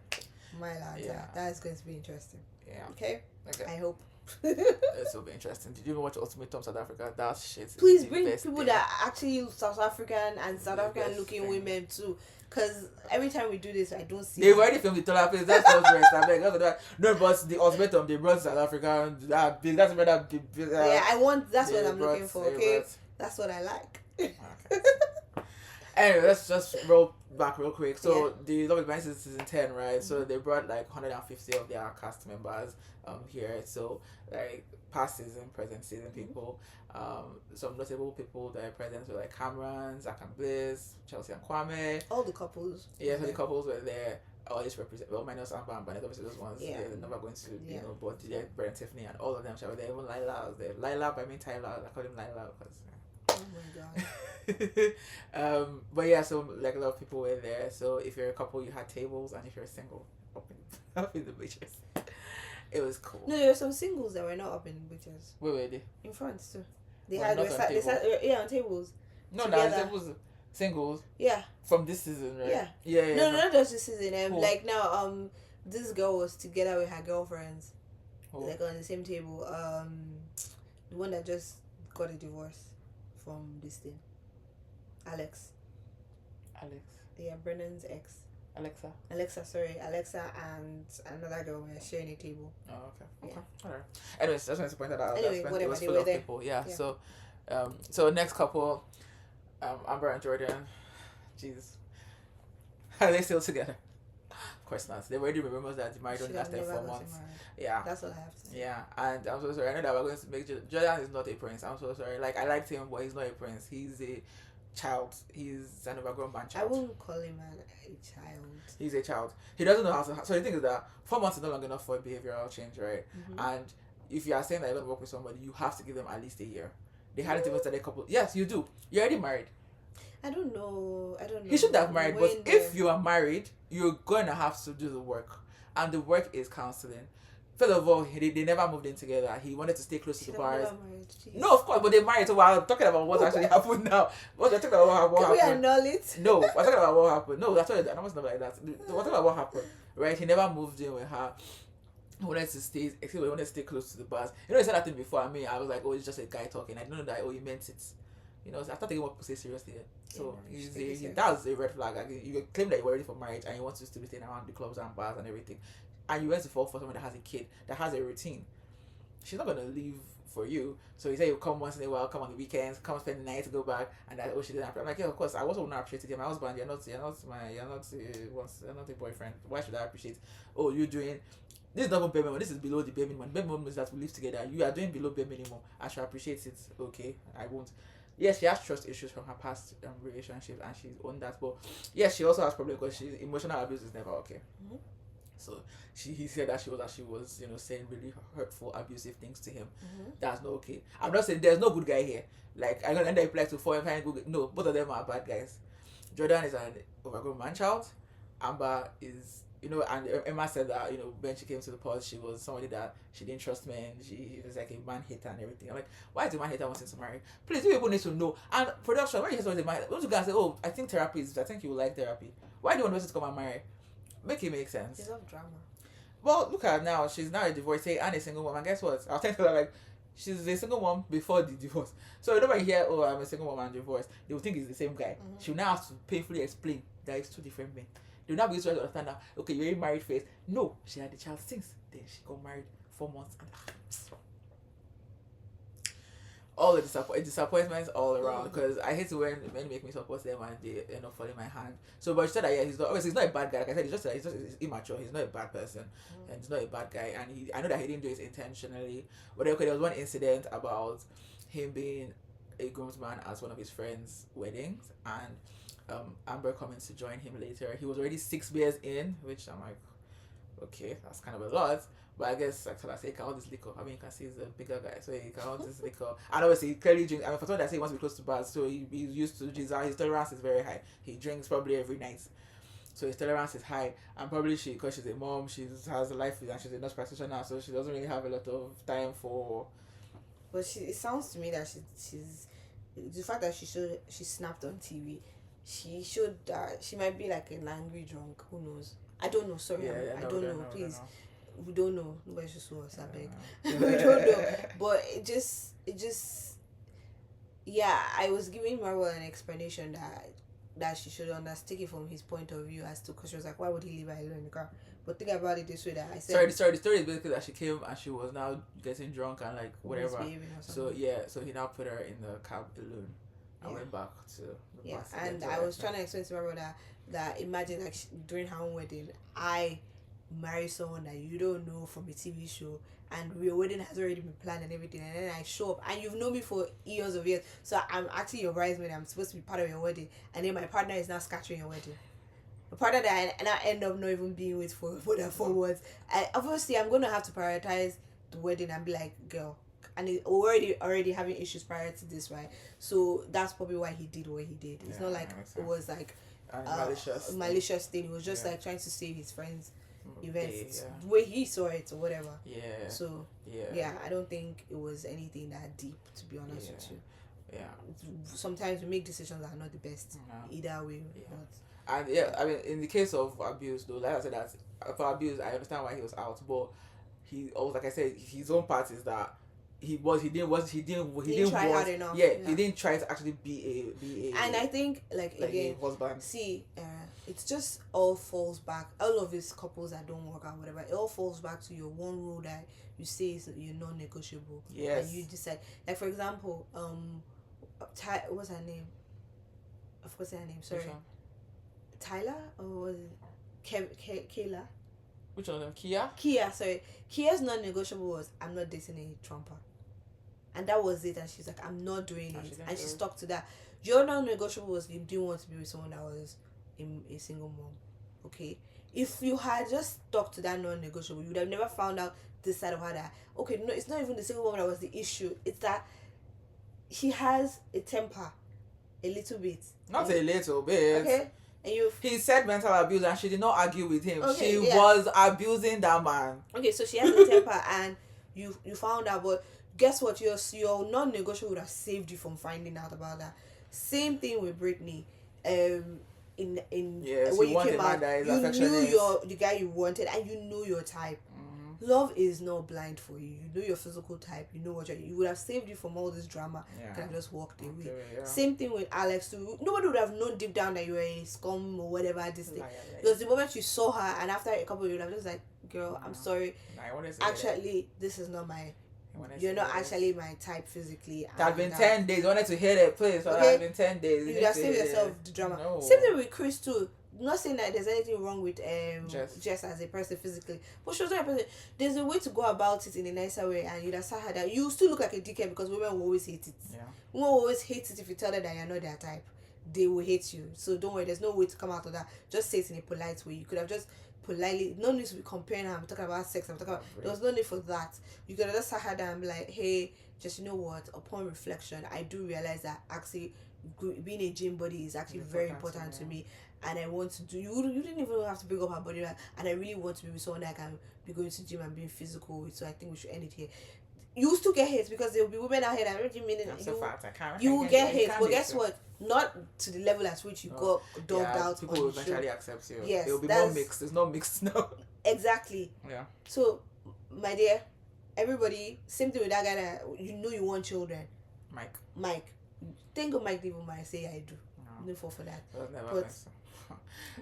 My Lanta. Yeah. That is going to be interesting. Yeah. Okay. I hope. This will be interesting. Did you even watch Ultimatum South Africa? That shit. Please bring people that are actually South African and South African looking women too. Because every time we do this, I don't see. They've already filmed the taller place. That's what's rest. I beg. No, but the ultimatum they brought South Africa. That's where that. Yeah, I want. That's what I'm looking for. Okay, that's what I like. Okay. Anyway, let's just roll back real quick. So the Love is Blind season 10, right? So they brought like 150 of their cast members here. So like past season, present season people. Some notable people that are present were like Cameron, Zach and Bliss, Chelsea and Kwame. All the couples. Yeah, so the couples were there. All these represent minus Amber and Bennett, obviously those ones they're never going to but Brett and Tiffany and all of them were there. Even Lila was there. Lila, I mean Tyler, I call him Lila because oh my God. But yeah, so like a lot of people were there. So if you're a couple, you had tables, and if you're single, up in the bleachers. It was cool. No, there were some singles that were not up in the bleachers. Where were they? In front too. They sat on tables. No, tables singles. Yeah. From this season, right? Yeah. No, not just this season. Cool. Like now, this girl was together with her girlfriends, like on the same table. The one that just got a divorce from this thing. Alex. Yeah, Brennan's ex. Alexa, Alexa and another girl were sharing a table. Oh, okay. Alright. Anyways, just wanted to point that out. Anyway, it was full of people. Yeah. So next couple, Amber and Jordan. Jesus. Are they still together? Of course not. They already remember that the marriage only lasted 4 months. Yeah. That's all I have to say. Yeah, and I'm so sorry. I know that we're going to make Jordan is not a prince. I'm so sorry. Like I liked him, but he's not a prince. He's a child. He's an overgrown man child. I wouldn't call him a child. He's a child. He doesn't know how to. So the thing is that 4 months is not long enough for behavioral change, right? And if you are saying that you're going to work with somebody, you have to give them at least a year. They hadn't even started a couple. Yes, you do. You're already married. I don't know. He should have married, but if you are married, you're going to have to do the work, and the work is counseling. First of all, they never moved in together. He wanted to stay close to the bars. No, of course, but they married. So we're talking about what actually happened now. We're talking about what happened. Can we annul it? No, we're talking about what happened. No, that's what I was not like that. We're talking about what happened, right? He never moved in with her. He wanted to stay. Except he wanted to stay close to the bars. You know, he said that thing before. I mean, I was like, oh, it's just a guy talking. I didn't know that. Oh, he meant it. You know, so I started taking what people say seriously. So that was a red flag. Like, you claim that you're ready for marriage and you want to still be staying around the clubs and bars and everything, and you went to fall for someone that has a kid that has a routine. She's not gonna leave for you. So he said you come once in a while, come on the weekends, come spend the night to go back, and that she didn't appreciate. I'm like, yeah, of course. I also not appreciate it. My husband, you're not a boyfriend. Why should I appreciate? Oh, you're doing. This is not even bare minimum. This is below the bare minimum. Bare minimum is that we live together. You are doing below bare minimum. I should appreciate it. Okay, I won't. Yes, she has trust issues from her past relationships, and she's owned that. But yes, she also has problems because emotional abuse is never okay. So he said that she was saying really hurtful, abusive things to him. That's not okay. I'm not saying there's no good guy here. Like I'm gonna end up like to fall and find good. No, both of them are bad guys. Jordan is an overgrown man child. Amber is. And Emma said that, when she came to the pod, she was somebody that she didn't trust men. She was like a man hater and everything. I'm like, why is a man hater wanting to marry? Please, you people need to know. And production, when you hear somebody man, don't you guys say, oh, I think you will like therapy. Why do you want person to come and marry? Make it make sense. There's drama. Well, look at her now. She's now a divorcee and a single woman. Guess what? I'll tell her, like, she's a single woman before the divorce. So whenever you hear, oh, I'm a single woman divorced, they will think it's the same guy. She'll now have to painfully explain that it's two different men. They'll now be able to understand that, okay, you're in married phase. No, she had the child since then she got married 4 months. All the disappointments all around, because I hate it when they make me support them and they end up falling my hand. So, but she said that he's not, obviously he's not a bad guy. Like I said, he's immature. He's not a bad person, and he's not a bad guy. And I know that he didn't do it intentionally. But okay, there was one incident about him being a groomsman at one of his friends' weddings, and Amber coming to join him later. He was already 6 beers in, which I'm like, okay, that's kind of a lot. But I guess, like I say, he can hold this liquor. I mean, you can see he's a bigger guy, so he can hold this liquor. And obviously, he clearly drinks. I mean, for someone that say he wants to be close to bars, so he's used to his tolerance is very high. He drinks probably every night, so his tolerance is high. And probably because she's a mom, she has a life and she's a nurse practitioner, so she doesn't really have a lot of time for. But it sounds to me that she's the fact that she snapped on TV. She showed that she might be like an angry drunk. Who knows? I don't know. Sorry, I don't know. Please. We don't know. Nobody should sue us, I beg. We don't know. But it just yeah, I was giving Marvel an explanation that she should understand, take it from his point of view, as to, because she was like, why would he leave her alone in the car? But think about it this way, that I said, the story is basically that she came and she was now getting drunk and like whatever. So so he now put her in the cab alone and went back to the bus. And I was trying to explain to Marvel that imagine, like, during her own wedding, I marry someone that you don't know from a TV show, and your wedding has already been planned and everything, and then I show up and you've known me for years, so I'm actually your bridesmaid, I'm supposed to be part of your wedding, and then my partner is now scattering your wedding, a partner that I end up not even being with for more than 4 months. Obviously I'm going to have to prioritize the wedding and be like, girl, and we're already having issues prior to this, right? So that's probably why he did what he did. It's not like it was like malicious thing. It was just like trying to save his friends events, the way he saw it or whatever. So I don't think it was anything that deep, to be honest with you. Sometimes we make decisions that are not the best either way. And I mean, in the case of abuse though, like I said, that for abuse I understand why he was out, but he also, like I said, his own part is that he didn't try hard enough. He didn't try to actually be a and I think like again, husband. See, it's just all falls back, all of these couples that don't work out, whatever, it all falls back to your one rule that you say is your non-negotiable. And you decide, like, for example, what's her name? Of course, her name. Sorry, Tyler, or was it Kayla? Which one of them? Kia. Sorry, Kia's non-negotiable was, I'm not dating a Trumper. And that was it. And she's like, I'm not doing it. And she stuck to that. Your non-negotiable was, you didn't want to be with someone that was a single mom. Okay? If you had just stuck to that non-negotiable, you would have never found out this side of her that, okay, no, it's not even the single mom that was the issue. It's that she has a temper. A little bit. Not a little bit. Okay? And he said mental abuse and she did not argue with him. She was abusing that man. Okay, so she has a temper and you found out, but guess what? Your non-negotiable would have saved you from finding out about that. Same thing with Britney. When you came out, you knew the guy you wanted, and you knew your type. Love is not blind for you. You know your physical type. You know what you would have saved you from all this drama. You could have just walked away. Same thing with Alex too. Nobody would have known deep down that you were a scum or whatever this thing. Because the moment you saw her, and after a couple, you would have just like, girl, I'm sorry. Actually, this is not my. You're not actually my type physically. It had been 10 days. I wanted to hear that place. It had been 10 days. You would have saved yourself the drama. No. Same thing with Chris too. Not saying that there's anything wrong with Jess as a person physically, but she was not a person. There's a way to go about it in a nicer way, and you'd have said her that you still look like a dickhead, because women will always hate it. Women will always hate it if you tell them that you're not their type. They will hate you. So don't worry. There's no way to come out of that. Just say it in a polite way. You could have just politely, no need to be comparing her. I'm talking about sex. There was no need for that. You could have just sat her down and be like, hey, just, you know what? Upon reflection, I do realize that actually being a gym body is actually very important to me. And I want to do, you didn't even have to bring up her body, right? And I really want to be with someone that I can be going to gym and being physical with, so I think we should end it here. You still get hate, because there will be women out here that already mean it. You will get hate, but guess what? Not to the level at which you got dogged out. People will eventually accept you. Yes, it will be more mixed. It's not mixed now. Exactly. Yeah. So, my dear, everybody, same thing with that guy that you know you want children. Mike. Think of Mike even might say I do. No fall for that. That was never but nice.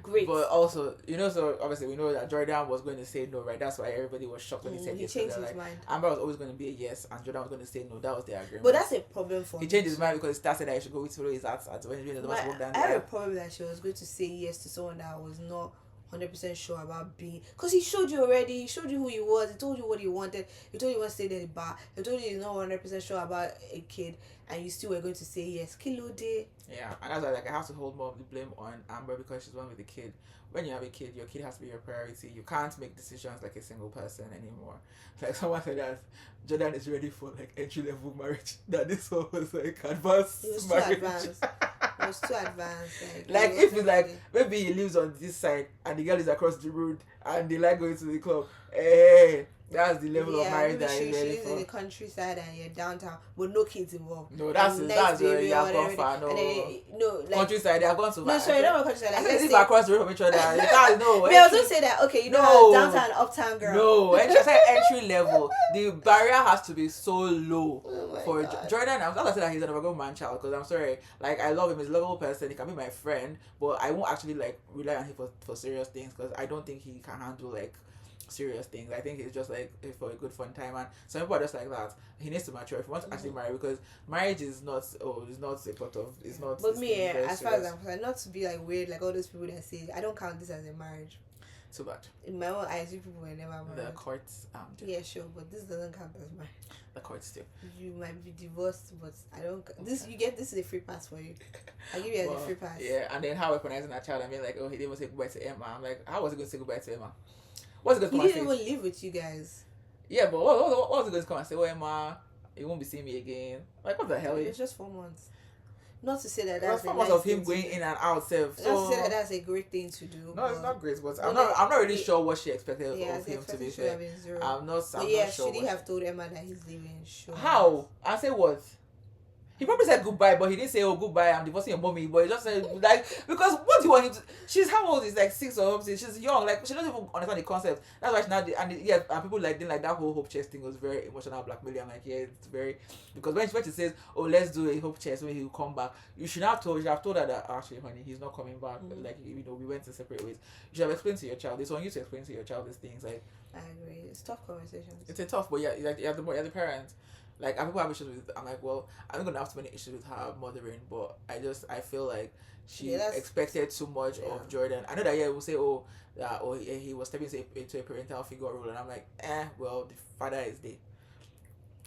Great. But also, so obviously we know that Jordan was going to say no, right? That's why everybody was shocked when he said He yes. changed They're his like, mind. Amber was always going to be a yes, and Jordan was going to say no. That was their agreement. But that's a problem for He me. changed his mind because Star said that he should go with his at when he was walk down I have a there. problem that she was going to say yes to someone that was not 100% sure about being, because he showed you already. He showed you who he was. He told you what he wanted. He told you what stayed in the bar. He told you he's not 100% sure about a kid, and you still were going to say yes. Kilo day. Yeah, and that's why I have to hold more of the blame on Amber because she's one with the kid. When you have a kid, your kid has to be your priority. You can't make decisions like a single person anymore. Like someone said that Jordan is ready for like entry level marriage. That this one was like advanced. It was marriage. too advanced. It was too advanced. Like if it's like maybe he lives on this side and the girl is across the road and they like going to the club. Hey, that's the level of marriage that he's ready she's for. in the countryside and you're downtown, but no kids involved. No, that's where you have gone far. No, countryside, they have gone so far. No, sorry, not countryside. Like, let's say across the road from each other. You can't know. I was gonna say that. Okay, downtown, uptown girl. No, entry level. The barrier has to be so low for God. Jordan. I'm not gonna say that he's an overgrown man child because I'm sorry. Like I love him. He's a lovable person. He can be my friend, but I won't actually like rely on him for serious things because I don't think he can handle like serious things. I think it's just like for a good fun time, and some people are just like that. He needs to mature if he wants to actually marry, because marriage is not a part of it's not. But me, as far as I'm concerned, not to be like weird like all those people that say I don't count this as a marriage. Too bad. In my own eyes, you people were never married. The courts, yeah, sure, but this doesn't count as marriage. The courts too. You might be divorced, but I don't. This is a free pass for you. I give you as a free pass. Yeah, and then how weaponizing that child? I mean, like, oh, he didn't even say goodbye to Emma. I'm like, how was he going to say goodbye to Emma? What's he going to come and say? He didn't even live with you guys. Yeah, but what was he going to come and say? Oh, Emma, you won't be seeing me again. Like, what the hell? It's just 4 months. Not to say that that's 4 months of him going in and out. So not to say that that's a great thing to do. No, it's not great, but I'm not really sure what she expected of him to be fair. I'm not sure. She didn't have told Emma that he's leaving. Sure. How? I say what? He probably said goodbye, but he didn't say, oh, goodbye, I'm divorcing your mommy. But he just said, like, because what do you want him to... She's, how old is, like, 6 or something. She's young. Like, she doesn't even understand the concept. That's why she now... And people, like, didn't like that whole hope chest thing. Was very emotional blackmailing. I'm like, yeah, it's very... Because when she says, oh, let's do a hope chest when he'll come back, you should have told her that, actually, honey, he's not coming back. Mm-hmm. Like, we went in separate ways. You should have explained to your child. It's on you to explain to your child these things. Like, I agree. It's tough conversations. It's a tough, but you're the parent. Like, people have issues with. I'm like, well, I'm not gonna have too many issues with her mothering, but I feel like she expected too much of Jordan. I know that we'll say, he was stepping into a parental figure role, and I'm like, well, the father is there.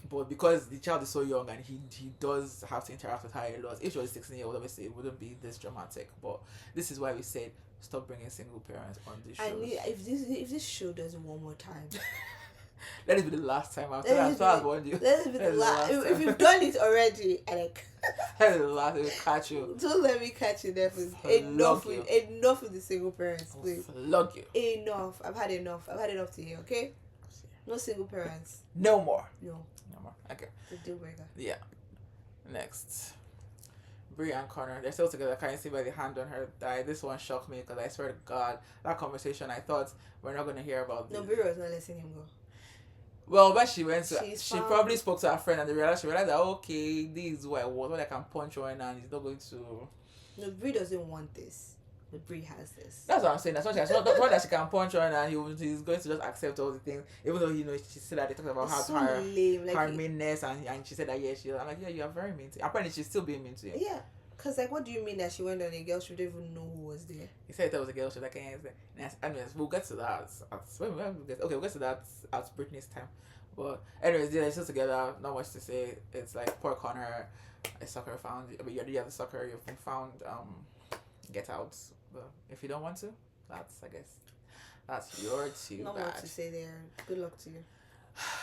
But because the child is so young and he does have to interact with her a lot. If she was 16 years old, obviously it wouldn't be this dramatic. But this is why we said stop bringing single parents on this show. If this show does it one more time. Let it be the last time after I've warned you. Let it be the last. If you've done it already, Alec. Let it be the last. It will catch you. Don't let me catch you there, please. Enough with the single parents, please. Flog you. Enough. I've had enough to hear, okay? No single parents. No more. No more. Okay. It's a deal breaker. Yeah. Next. Brie and Connor, they're still together. Can't see by the hand on her thigh. This one shocked me because I swear to God, that conversation, I thought we're not going to hear about this. No, Brie was not letting him go. Well, when she went to, she probably spoke to her friend and she realized that, okay, this is what I want. What I can punch on and he's not going to... No, Brie doesn't want this. But Brie has this. That's what I'm saying. That's what that she can punch on and he's going to just accept all the things. Even though, she said that they talked about her meanness and she said that, I'm like, you are very mean to him. Apparently, she's still being mean to him. Yeah. Because, what do you mean that she went on a girl trip? She didn't even know who was there. He said that was a girl trip. We'll get to that. We'll get to that at Britney's time. But anyways, they're still together. Not much to say. It's like poor Connor, a sucker found. But you're the other sucker. You've been found. Get out. But if you don't want to, that's your too Not bad. much to say there. Good luck to you.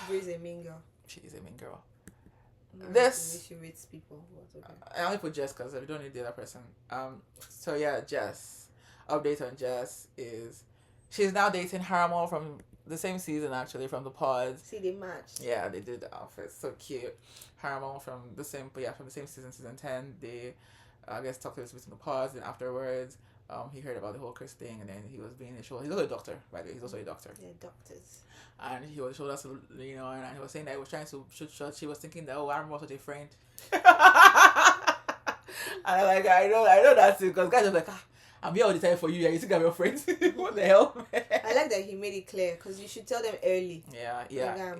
Bree's a mean girl. She is a mean girl. She rates people. Okay. I only put Jess because we don't need the other person. So yeah, Jess. Update on Jess is she's now dating Harmon from the same season, actually, from the pod. See, they matched. Yeah, they did the outfits. So cute. Harmon from the same season, season 10. They, I guess, talked to us between the pods, and afterwards, he heard about the whole Chris thing, and then he was being a shoulder. He's also a doctor, by the way. He's also a doctor. Yeah, doctors. And he was showed us, and he was saying that he was trying to shoot shots. She was thinking that, I'm also a friend. And I'm like, I know that too, because guys are like, I'm here all the time for you. Yeah, you think I'm your friends? What the hell? I like that he made it clear because you should tell them early. Yeah.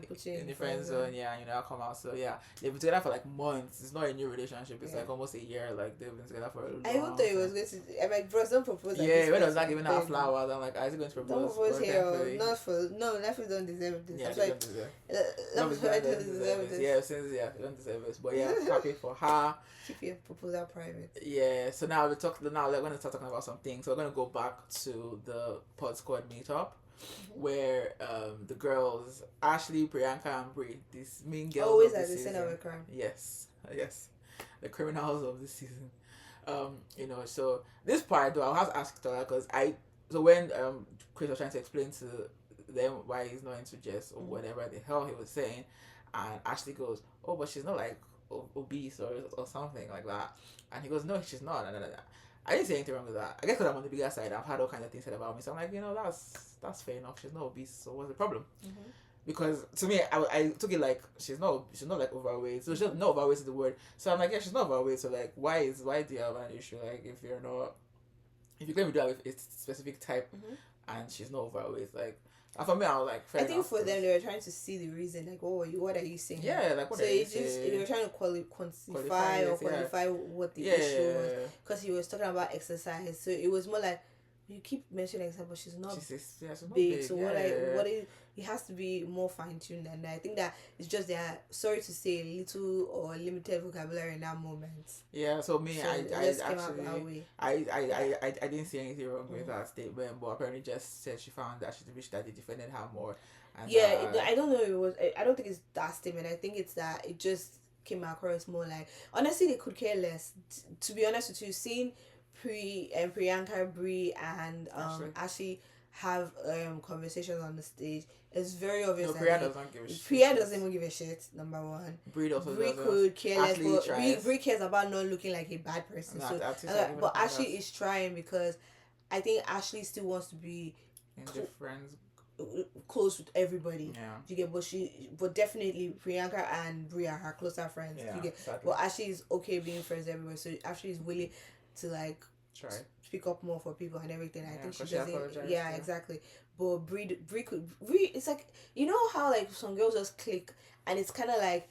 Put you In the friend zone, yeah, I'll come out. So yeah, they've been together for like months. It's not a new relationship. It's like almost a year. Like they've been together for a long time. I even thought he was going to. I'm like, bro, don't propose. Yeah, when I was not giving her flowers, I'm like, is he going to propose? Don't propose here. Not for Nephews don't deserve this. Yeah, they don't deserve. Don't deserve this. Yeah, since they don't deserve this. But yeah, happy for her. Keep your proposal private. Yeah. So now we're going to start talking about some things. So we're going to go back to the Pod Squad meetup. Where the girls Ashley, Priyanka, and Brie, these mean girls, always at the center of a crime. Yes, the criminals of this season. So this part though, I'll have to ask Victoria because when Chris was trying to explain to them why he's not into Jess or whatever the hell he was saying, and Ashley goes, "Oh, but she's not like obese or something like that," and he goes, "No, she's not." I didn't say anything wrong with that. I guess because I'm on the bigger side, I've had all kinds of things said about me. So I'm like, that's fair enough. She's not obese, so what's the problem? Mm-hmm. Because to me, I took it like she's not like overweight. So she's not overweight is the word. So I'm like, yeah, she's not overweight. So like, why do you have an issue? Like, if you claim you do have a specific type, and she's not overweight, like. And for me, I was like, I think for them, they were trying to see the reason, like, what are you saying? Yeah, like, what are you saying? So they were trying to quantify what the issue was. Because he was talking about exercise. So it was more like, you keep mentioning exercise, but she's not big. So what it has to be more fine-tuned than that. I think that it's just they're, sorry to say, little or limited vocabulary in that moment. Yeah, so me, I didn't see anything wrong with that statement, but apparently just said she found that she wished that they defended her more. And I don't know. I don't think it's that statement. I think it's that it just came across more like, honestly, they could care less. To be honest with you, seeing Priyanka, Brie, and Ashley have conversations on the stage, it's very obvious that Priya doesn't even give a shit. Number one, Brie could care less, but Brie cares about not looking like a bad person. But Ashley is trying because I think Ashley still wants to be close with everybody. Yeah. You get, but definitely Priyanka and Brie are her closer friends. Yeah, you get, exactly. But Ashley is okay being friends everywhere, so Ashley is willing to like speak up more for people and everything. I think she doesn't. Yeah, exactly. But Brie, it's like, you know how like some girls just click, and it's kind of like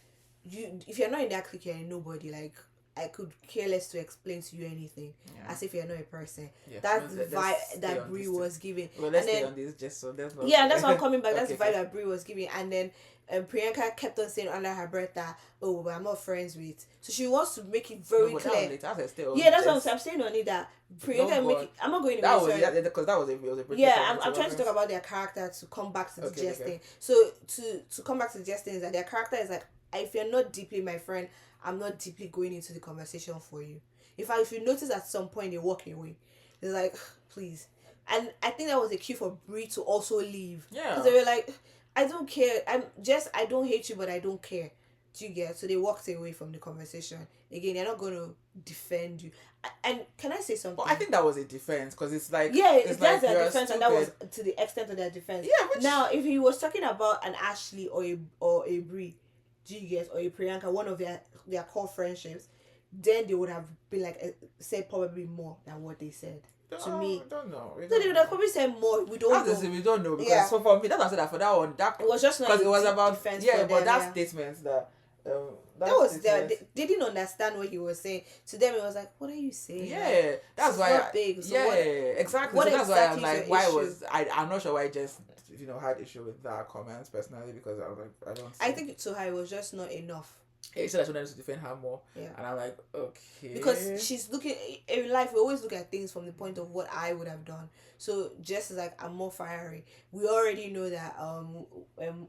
if you're not in that clique, you're nobody. Like, I could care less to explain to you anything, as if you're not a person. Yeah. That's the vibe that Brie was giving. Well, let's stay on this just so there's no. Yeah, that's why I'm coming back. That's the vibe that Brie was giving, and then Priyanka kept on saying under her breath that, oh, but I'm not friends with. So she wants to make it very clear. That's what I'm saying on it, that Priyanka I'm not going to because that was a yeah, I'm trying to talk about their character to come back to the Jess thing. So to come back to the Jess thing is that their character is like, if you're not deeply my friend, I'm not deeply going into the conversation for you. In fact, if you notice at some point they're walking away, it's like, please. And I think that was a cue for Brie to also leave. Yeah. Because they were like, I don't care. I don't hate you, but I don't care. Do you get? So they walked away from the conversation. Again, they're not going to defend you. And can I say something? Well, I think that was a defense because it's like... Yeah, that's like their defense, and that was to the extent of their defense. Yeah, now, if he was talking about an Ashley or a Brie, do you get, or a Priyanka, one of their core friendships, then they would have been like said probably more than what they said. To me, I don't know. So they would have probably said more. We don't know. We don't know because so for me, that's what I said that for that one. That it was just like, because it was about defense. Yeah, but that statement that. That was they didn't understand what he was saying. To them, it was like, "What are you saying?" Yeah, like, that's why. Big. So exactly. So that's why I'm like, why was I'm not sure why I just had issue with that comment personally, because I was like, I think to her it was just not enough. He said that she wanted to defend her more. Yeah. And I'm like, okay. Because she's looking in life, we always look at things from the point of what I would have done. So Jess is like, I'm more fiery. We already know that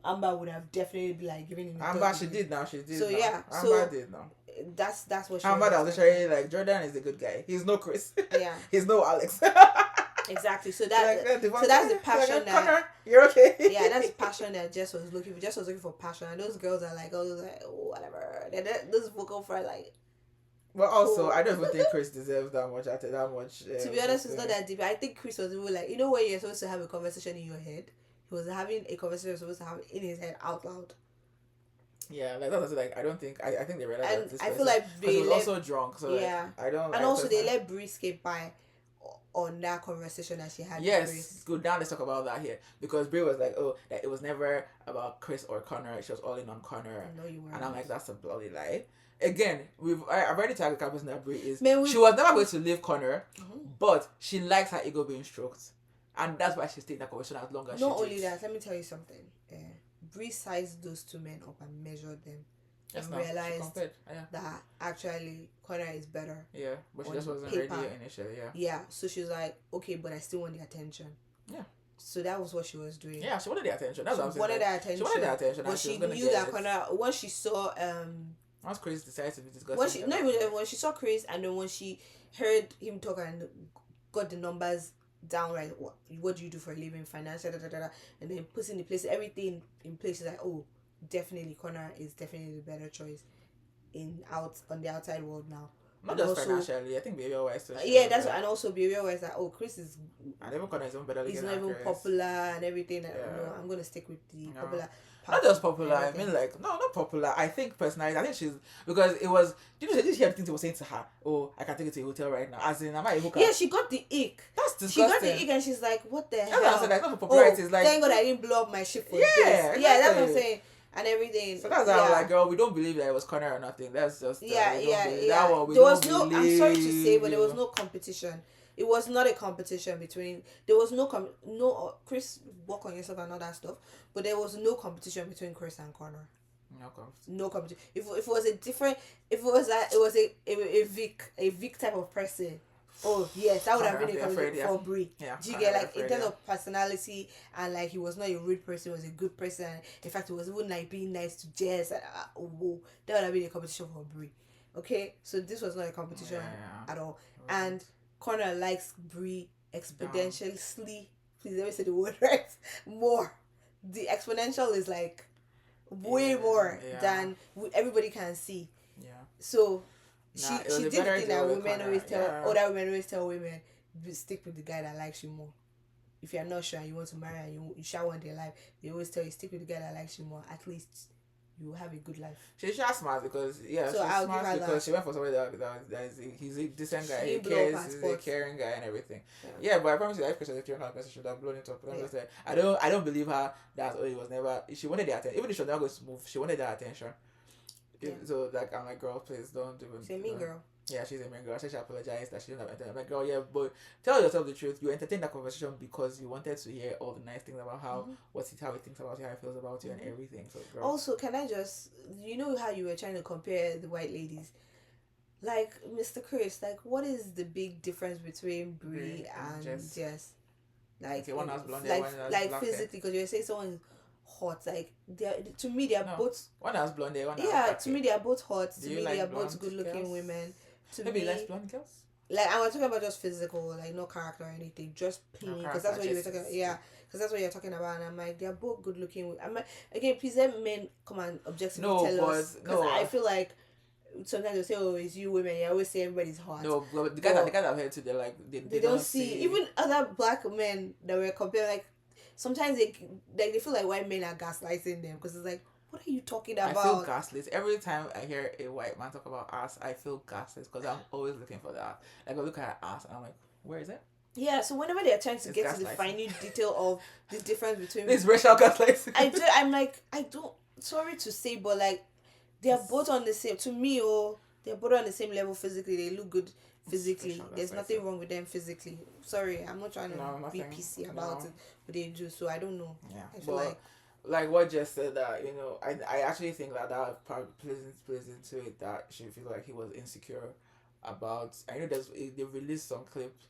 Amber would have definitely been like giving him. Amber, she did now. So now. Yeah, Amber did now. That's what she. Amber was literally like, Jordan is a good guy. He's no Chris. Yeah. He's no Alex. Exactly. So that's the passion like, that Connor, you're okay. Yeah, that's the passion that Jess was looking for. Jess was looking for passion, and those girls are like, oh, whatever. Those vocal fry like. Well, also, cool. I don't even think Chris deserves that much. To be honest, it's not that deep. I think Chris was even like, when you're supposed to have a conversation in your head, he was having a conversation he was supposed to have in his head out loud. Yeah, like that's like I don't think I think they realized. And I feel like he was also drunk. So yeah, like, I don't. And also they let Brie skate by on that conversation that she had with Yes, Grace. good. Now let's talk about that here because Brie was like, "Oh, that it was never about Chris or Connor. She was all in on Connor." No, you weren't. And I'm like, "That's a bloody lie." Again, I've already tagged the kind of person that Brie is. Man, she was never going to leave Connor, Mhm. but she likes her ego being stroked, and that's why she stayed in that conversation as long as Not she only did. that, let me tell you something. Bree sized those two men up and measured them Yes, and no, she realized compared. Yeah, that actually Connor is better. yeah, but she On just wasn't paper. ready initially. Yeah, Yeah, so she was like, okay, but I still want the attention. Yeah. So that was what she was doing. yeah, she wanted the attention. That's what I'm She saying. wanted Like, that attention. she wanted the attention, But and she she was gonna knew get that it. Connor, once she saw Once Chris decided to be disgusting. when she not even when she saw Chris, and then when she heard him talk and got the numbers down, right, what do you do for a living, financial, and then puts in the place everything in place, she's like, oh, definitely Connor is definitely the better choice on the outside world now. Not And just also, financially, I think behavior wise too. yeah, that's and also behavior wise that, oh, Chris is And even Connor is even better he's looking not than even Chris. popular and everything. Yeah. No, I'm gonna stick with the No. popular. Not just popular. I mean, like not popular. I think personality. I think she's because it was. Did you hear the things he was saying to her? Oh, I can take you to a hotel right now. As in, am I a hooker? Yeah, she got the ick. That's She got disgusting. the ick and she's like, what the That's hell? what I said. Like not for popularity. It's like thank God I didn't blow up my shit for Yeah, this. Yeah, that's what I'm exactly. saying. And everything. So that's how I'm like, girl, we don't believe that it was Connor or nothing. That's just we don't believe that one. We There was don't no. I'm sorry to say, but there was you. no competition. It was not a competition between. There was no Chris, work on yourself and all that stuff. But there was no competition between Chris and Connor. No competition. If it was a different, if it was a Vic type of person. Oh yes, that would have been a competition for Brie. Yeah, Do you get like in terms of personality and like he was not a rude person, he was a good person. In fact, he was even like being nice to Jess. And, that would have been a competition for Brie. Okay, so this was not a competition at all. And Connor likes Brie exponentially. Please let me say the word right. More. The exponential is like way more than everybody can see. Yeah. So she did the thing that women always tell other women always tell women, stick with the guy that likes you more. If you're not sure and you want to marry and you shall want their life, they always tell you stick with the guy that likes you more. At least you will have a good life. She's just smart because she's smart because she went for somebody he's a decent guy. He cares, he's a caring guy and everything. Yeah, but I promise you, if Chris was a caring person, she would have blown it up. I'm just like, I don't believe her that it was never. She wanted the attention, even if she was never going to move. She wanted that attention. Yeah. So like I'm like, girl, please don't even. She's a mean girl. Yeah, she's a mean girl. She apologized that she didn't have attention. I'm like, girl, yeah, but tell yourself the truth. You entertained that conversation because you wanted to hear all the nice things about how how he thinks about you, how he feels about you, and everything. So, girl. Also, can I just how you were trying to compare the white ladies, like Mr. Chris, like what is the big difference between Brie and Jess? Like okay, one has blonde, like physically, because you were saying someone is hot. Like to me, they're both. One has blonde hair, one has black to me, they are both hot. Do you like they are both good-looking women. To Maybe me, less blonde girls. Like I was talking about just physical, like no character or anything, just plain. Because that's what you were talking. Yeah, because that's what you're talking about. And I'm like, they're both good-looking. I'm like, again, please let men come and objectively tell us. Because I feel like sometimes they say, "Oh, it's you women." You always say everybody's hot. No, but the guys I've heard too, they're like they don't see even other black men that were compared. Like sometimes they feel like white men are gaslighting them because it's like, what are you talking about? I feel gaslit every time I hear a white man talk about ass. I feel gaslit because I'm always looking for that. Like I look at ass and I'm like, where is it? Yeah, so whenever they're trying to get to the minute detail of the difference between this racial gaslighting, I'm like, I don't. Sorry to say, but like, they are both on the same. To me, they're both on the same level physically. They look good physically. There's nothing wrong with them physically. Sorry, I'm not trying to be PC about it, but they do. So I don't know. Yeah, I feel like what Jess said that I actually think that probably plays into it that she feels like he was insecure about. I know they released some clips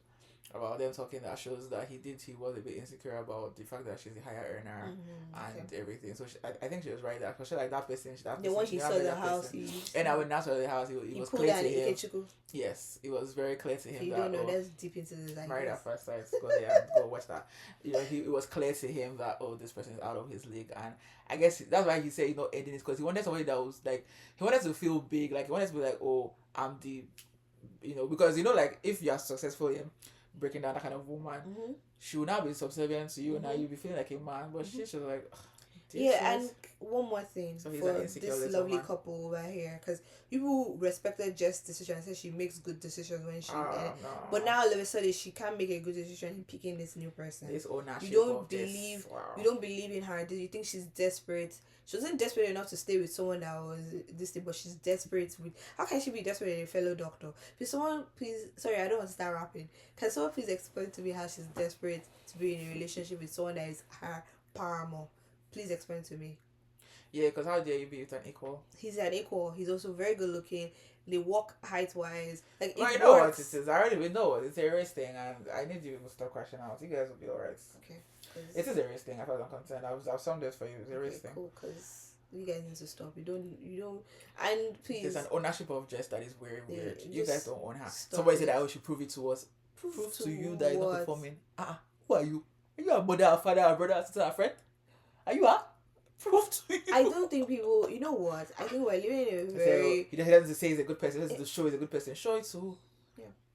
about them talking that shows that he was a bit insecure about the fact that she's a higher earner and everything. So I think she was right there because she like that person. The one he saw the house, and I would not saw the house. He was clear to him. Yes, it was very clear to him. So you don't know, let's deep into this. Married at first sight. Go watch that. It was clear to him that this person is out of his league, and I guess that's why he said ending it because he wanted somebody that was like he wanted to feel big, like he wanted to be like, oh, I'm the, because like if you are successful in breaking down that kind of woman, she will now be subservient to you, and now you'll be feeling like a man. But she's just like, Do you see Yeah, it? and one more thing So he's an for insecure this little lovely man. couple over here, because people respected Jess' decision and said she makes good decisions when she. Oh But no. now all of a sudden she can't make a good decision in picking this new person. This You ownership don't of believe. this. Wow. You don't believe in her. Do you think she's desperate? She wasn't desperate enough to stay with someone that was this thing, but she's desperate with. How can she be desperate with a fellow doctor? Please, someone, please. Sorry, I don't want to start rapping. Can someone please explain to me how she's desperate to be in a relationship with someone that is her paramount? Please explain to me. Yeah, because how dare you be with an equal? He's an equal. He's also very good looking. They walk height wise. Like Well, you it know what it works. is. I already we know it. It's a race thing, and I need you to stop crashing out. You guys will be alright. Okay. It is a race thing, as far as I'm concerned. I've summed it for you. It's a race thing. Cool. Because you guys need to stop. You don't. And please. There's an ownership of Jess that is very Yeah, weird. You guys don't own her. stop Somebody said it. that we should prove it to us. Prove to you that you're not what? performing. Who are you? Are you a mother, a father, a brother, a sister, a friend? Are you a? Prove to you. I don't think people. You know what? I think we're living in a He very. doesn't say he's a good person. He doesn't show he's a good person. Show it to.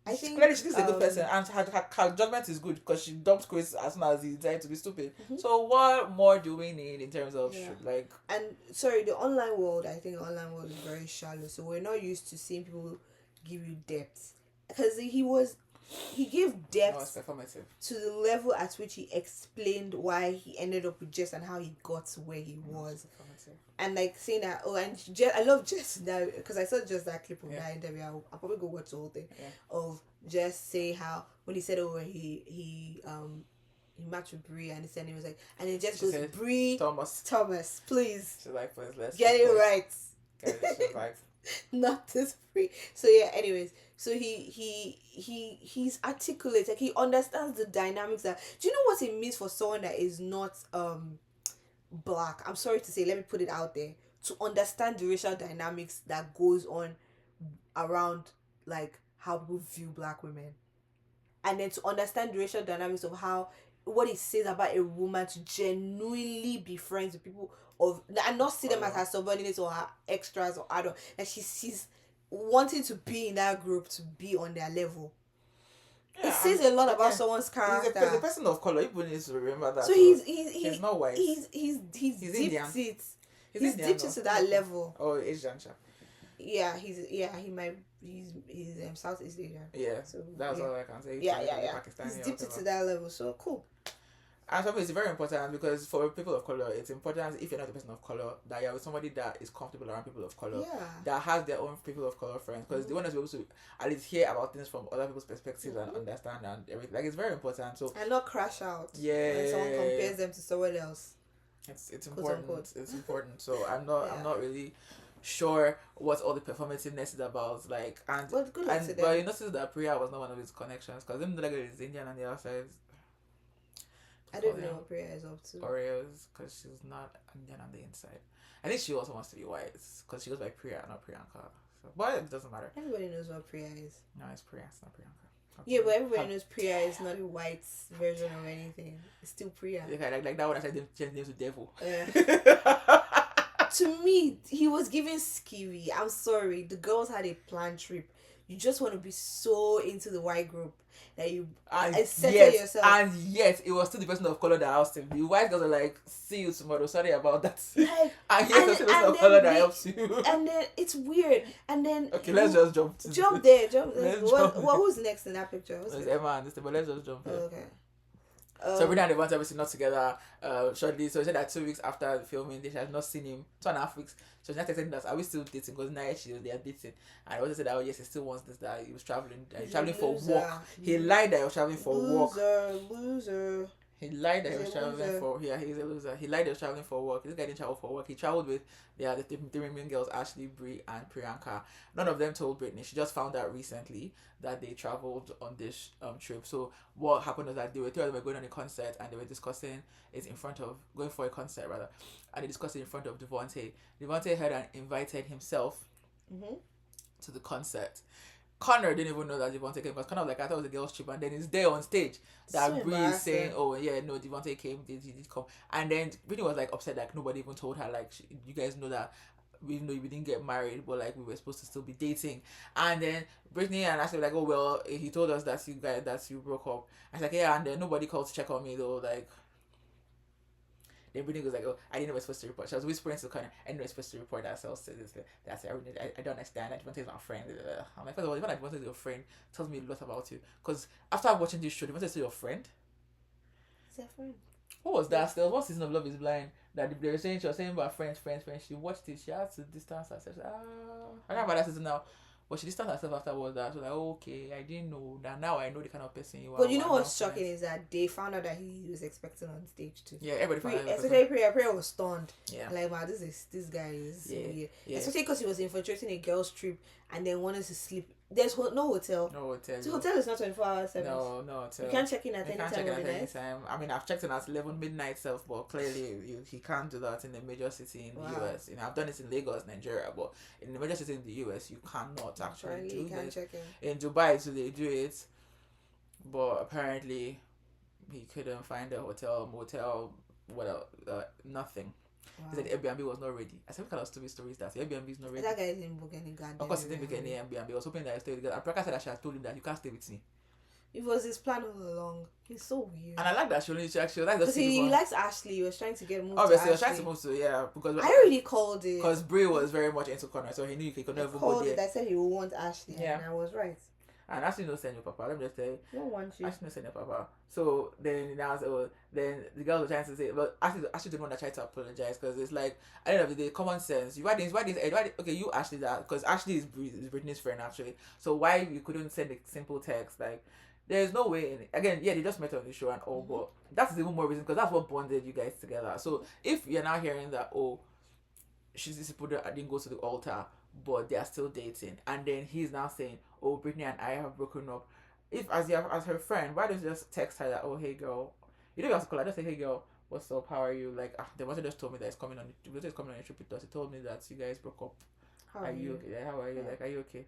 I think Clearly she's a good person, and her judgment is good because she dumped Chris as soon as he decided to be stupid. So what more do we need in terms of like? And sorry, the online world. I think the online world is very shallow. So we're not used to seeing people give you depth, because he gave No, it's depth performative. to the level at which he explained why he ended up with Jess and how he got to where he was. And like saying that, and Jess, I love Jess that, because I saw just that clip of that interview. I'll probably go watch the whole thing of Jess say how when he said he matched with Brie, and he was like, and it just goes, Brie Thomas, please. She's like, please, let's get it right. Get it right. Not this Brie. So yeah. Anyways, so he's articulate. Like he understands the dynamics. That do you know what it means for someone that is not black? I'm sorry to say, let me put it out there, to understand the racial dynamics that goes on around like how people view black women, and then to understand the racial dynamics of how what it says about a woman to genuinely be friends with people of and not see them as her subordinates or her extras or other, and she's wanting to be in that group, to be on their level. Yeah, it says a lot about someone's character. He's a person of color. People need to remember that. So he's not white. He's Indian. He's dipped into that level. Oh, Asian. Yeah, he might. He's Southeast Asian. Yeah, so that's all I can say. Yeah. He's dipped into that level. So cool. And for me, it's very important because for people of color, it's important if you're not a person of color that you're with somebody that is comfortable around people of color, that has their own people of color friends, because they want to be able to at least hear about things from other people's perspectives and understand and everything. Like, it's very important. So and not crash out. Yeah, when someone compares them to someone else. It's important. It's important. So I'm not really sure what all the performativeness is about. Like, but you notice that Priya was not one of his connections, because even though like is Indian on the outside. I don't know what Priya is up to. Oreos, because she's not Indian on the inside. I think she also wants to be white, because she goes by Priya, not Priyanka. So, but it doesn't matter. Everybody knows what Priya is. No, it's Priya, it's not Priyanka. Okay. Yeah, but everybody knows Priya is not a white version of anything. It's still Priya. Okay, like that one I said, change names to devil. To me, he was giving skeevy. I'm sorry. The girls had a planned trip. You just want to be so into the white group that you settle yourself. And yet, it was still the person of color that asked him. The white girls are like, see you tomorrow. Sorry about that. Like, and yet, it's the person of color that helps you. And then, it's weird. And then... Okay, let's just jump. Jump there. Who's next in that picture? It's Emma and this thing, but let's just jump there. Okay. So Brittany and Devontae obviously not together shortly. So he said that 2 weeks after the filming, they had not seen him. 2.5 weeks. So she now texted us, are we still dating? Because now they are dating. And he also said that, oh yes, he still wants this, that he was traveling. He was traveling for work. He lied that he was traveling for work. Loser. He lied that he was traveling for... Yeah, he's a loser. He lied that he was traveling for work. This guy didn't travel for work. He traveled with the three main girls, Ashley, Brie, and Priyanka. None of them told Brittany. She just found out recently that they traveled on this trip. So what happened was that they were going on a concert, and they were discussing it going for a concert rather, and they discussed it in front of Devontae. Devontae had invited himself to the concert. Connor didn't even know that Devontae came, because Connor was like, I thought it was a girl's trip, and then it's there on stage that Brie is saying, oh yeah, no, Devontae came, he did come, and then Britney was like upset, like nobody even told her, like you guys know that we didn't get married, but like we were supposed to still be dating. And then Brittany and Ashley were like, oh well, he told us that you broke up. I was like, yeah, and then nobody called to check on me though. Like, Then Brittany goes like, oh, I didn't know we're supposed to report. She was whispering to the corner, I didn't know we're supposed to report ourselves to this. That's it. I don't understand. Devontae is my friend. I'm like, first of all, even like Devontae is your friend tells me a lot about you. Because after watching this show, Devontae is still your friend. It's your friend. What was that? There was one season of Love Is Blind that they were saying, she was saying about friends. She watched it. She had to distance herself. I can't remember that season now. But she distanced herself afterwards. That she was like, oh, okay, I didn't know that. Now I know the kind of person you are. But you know what's shocking is that they found out that he was expecting on stage too. Yeah, everybody found out. Especially Priya was stunned. Yeah. Like, wow, this guy is weird. Yeah. Especially because he was infiltrating a girl's trip and then wanted to sleep. There's no hotel. No hotel. The hotel is not 24-hour service. No hotel. You can't check in at any time of the night. I mean, I've checked in at 11 midnight self, but clearly he can't do that in a major city in the US. You know, I've done it in Lagos, Nigeria, but in the major city in the US, you cannot actually do it. Check in Dubai, so they do it, but apparently he couldn't find a hotel, motel, nothing. Wow. He said Airbnb was not ready. I said, what kind of stupid story is that? Airbnb is not ready. That guy didn't book any goddamn. Of course, he didn't book any Airbnb. I was hoping that I stayed with the girl. Apraka said that she had told him that you can't stay with me. It was his plan all along. He's so weird. And I like that she only actually like because he likes Ashley. He was trying to get moved. Obviously, he was trying to move to because I already called it because Brie was very much into Connor, so he knew he could never go there. I said he would want Ashley, and I was right. And Ashley no send your papa. Let me just tell you. No want you. Ashley no send your papa. So then now, then the girls were trying to say, but Ashley the one that tried to apologize because it's like at the end of the day, common sense. Okay, you Ashley that because Ashley is Britney's friend actually. So why you couldn't send a simple text like? There's no way again, yeah, they just met on the show and all, but that's even more reason because that's what bonded you guys together. So if you're now hearing that, she's this people that didn't go to the altar, but they are still dating, and then he's now saying, oh, Brittany and I have broken up. If as her friend, why don't you just text her that, oh, hey girl, you don't have to call her, just say, hey girl, what's up, how are you? Like, the person just told me that he's coming on a trip with us. He told me that you guys broke up. How are you okay? How are you? Yeah. Like, are you okay?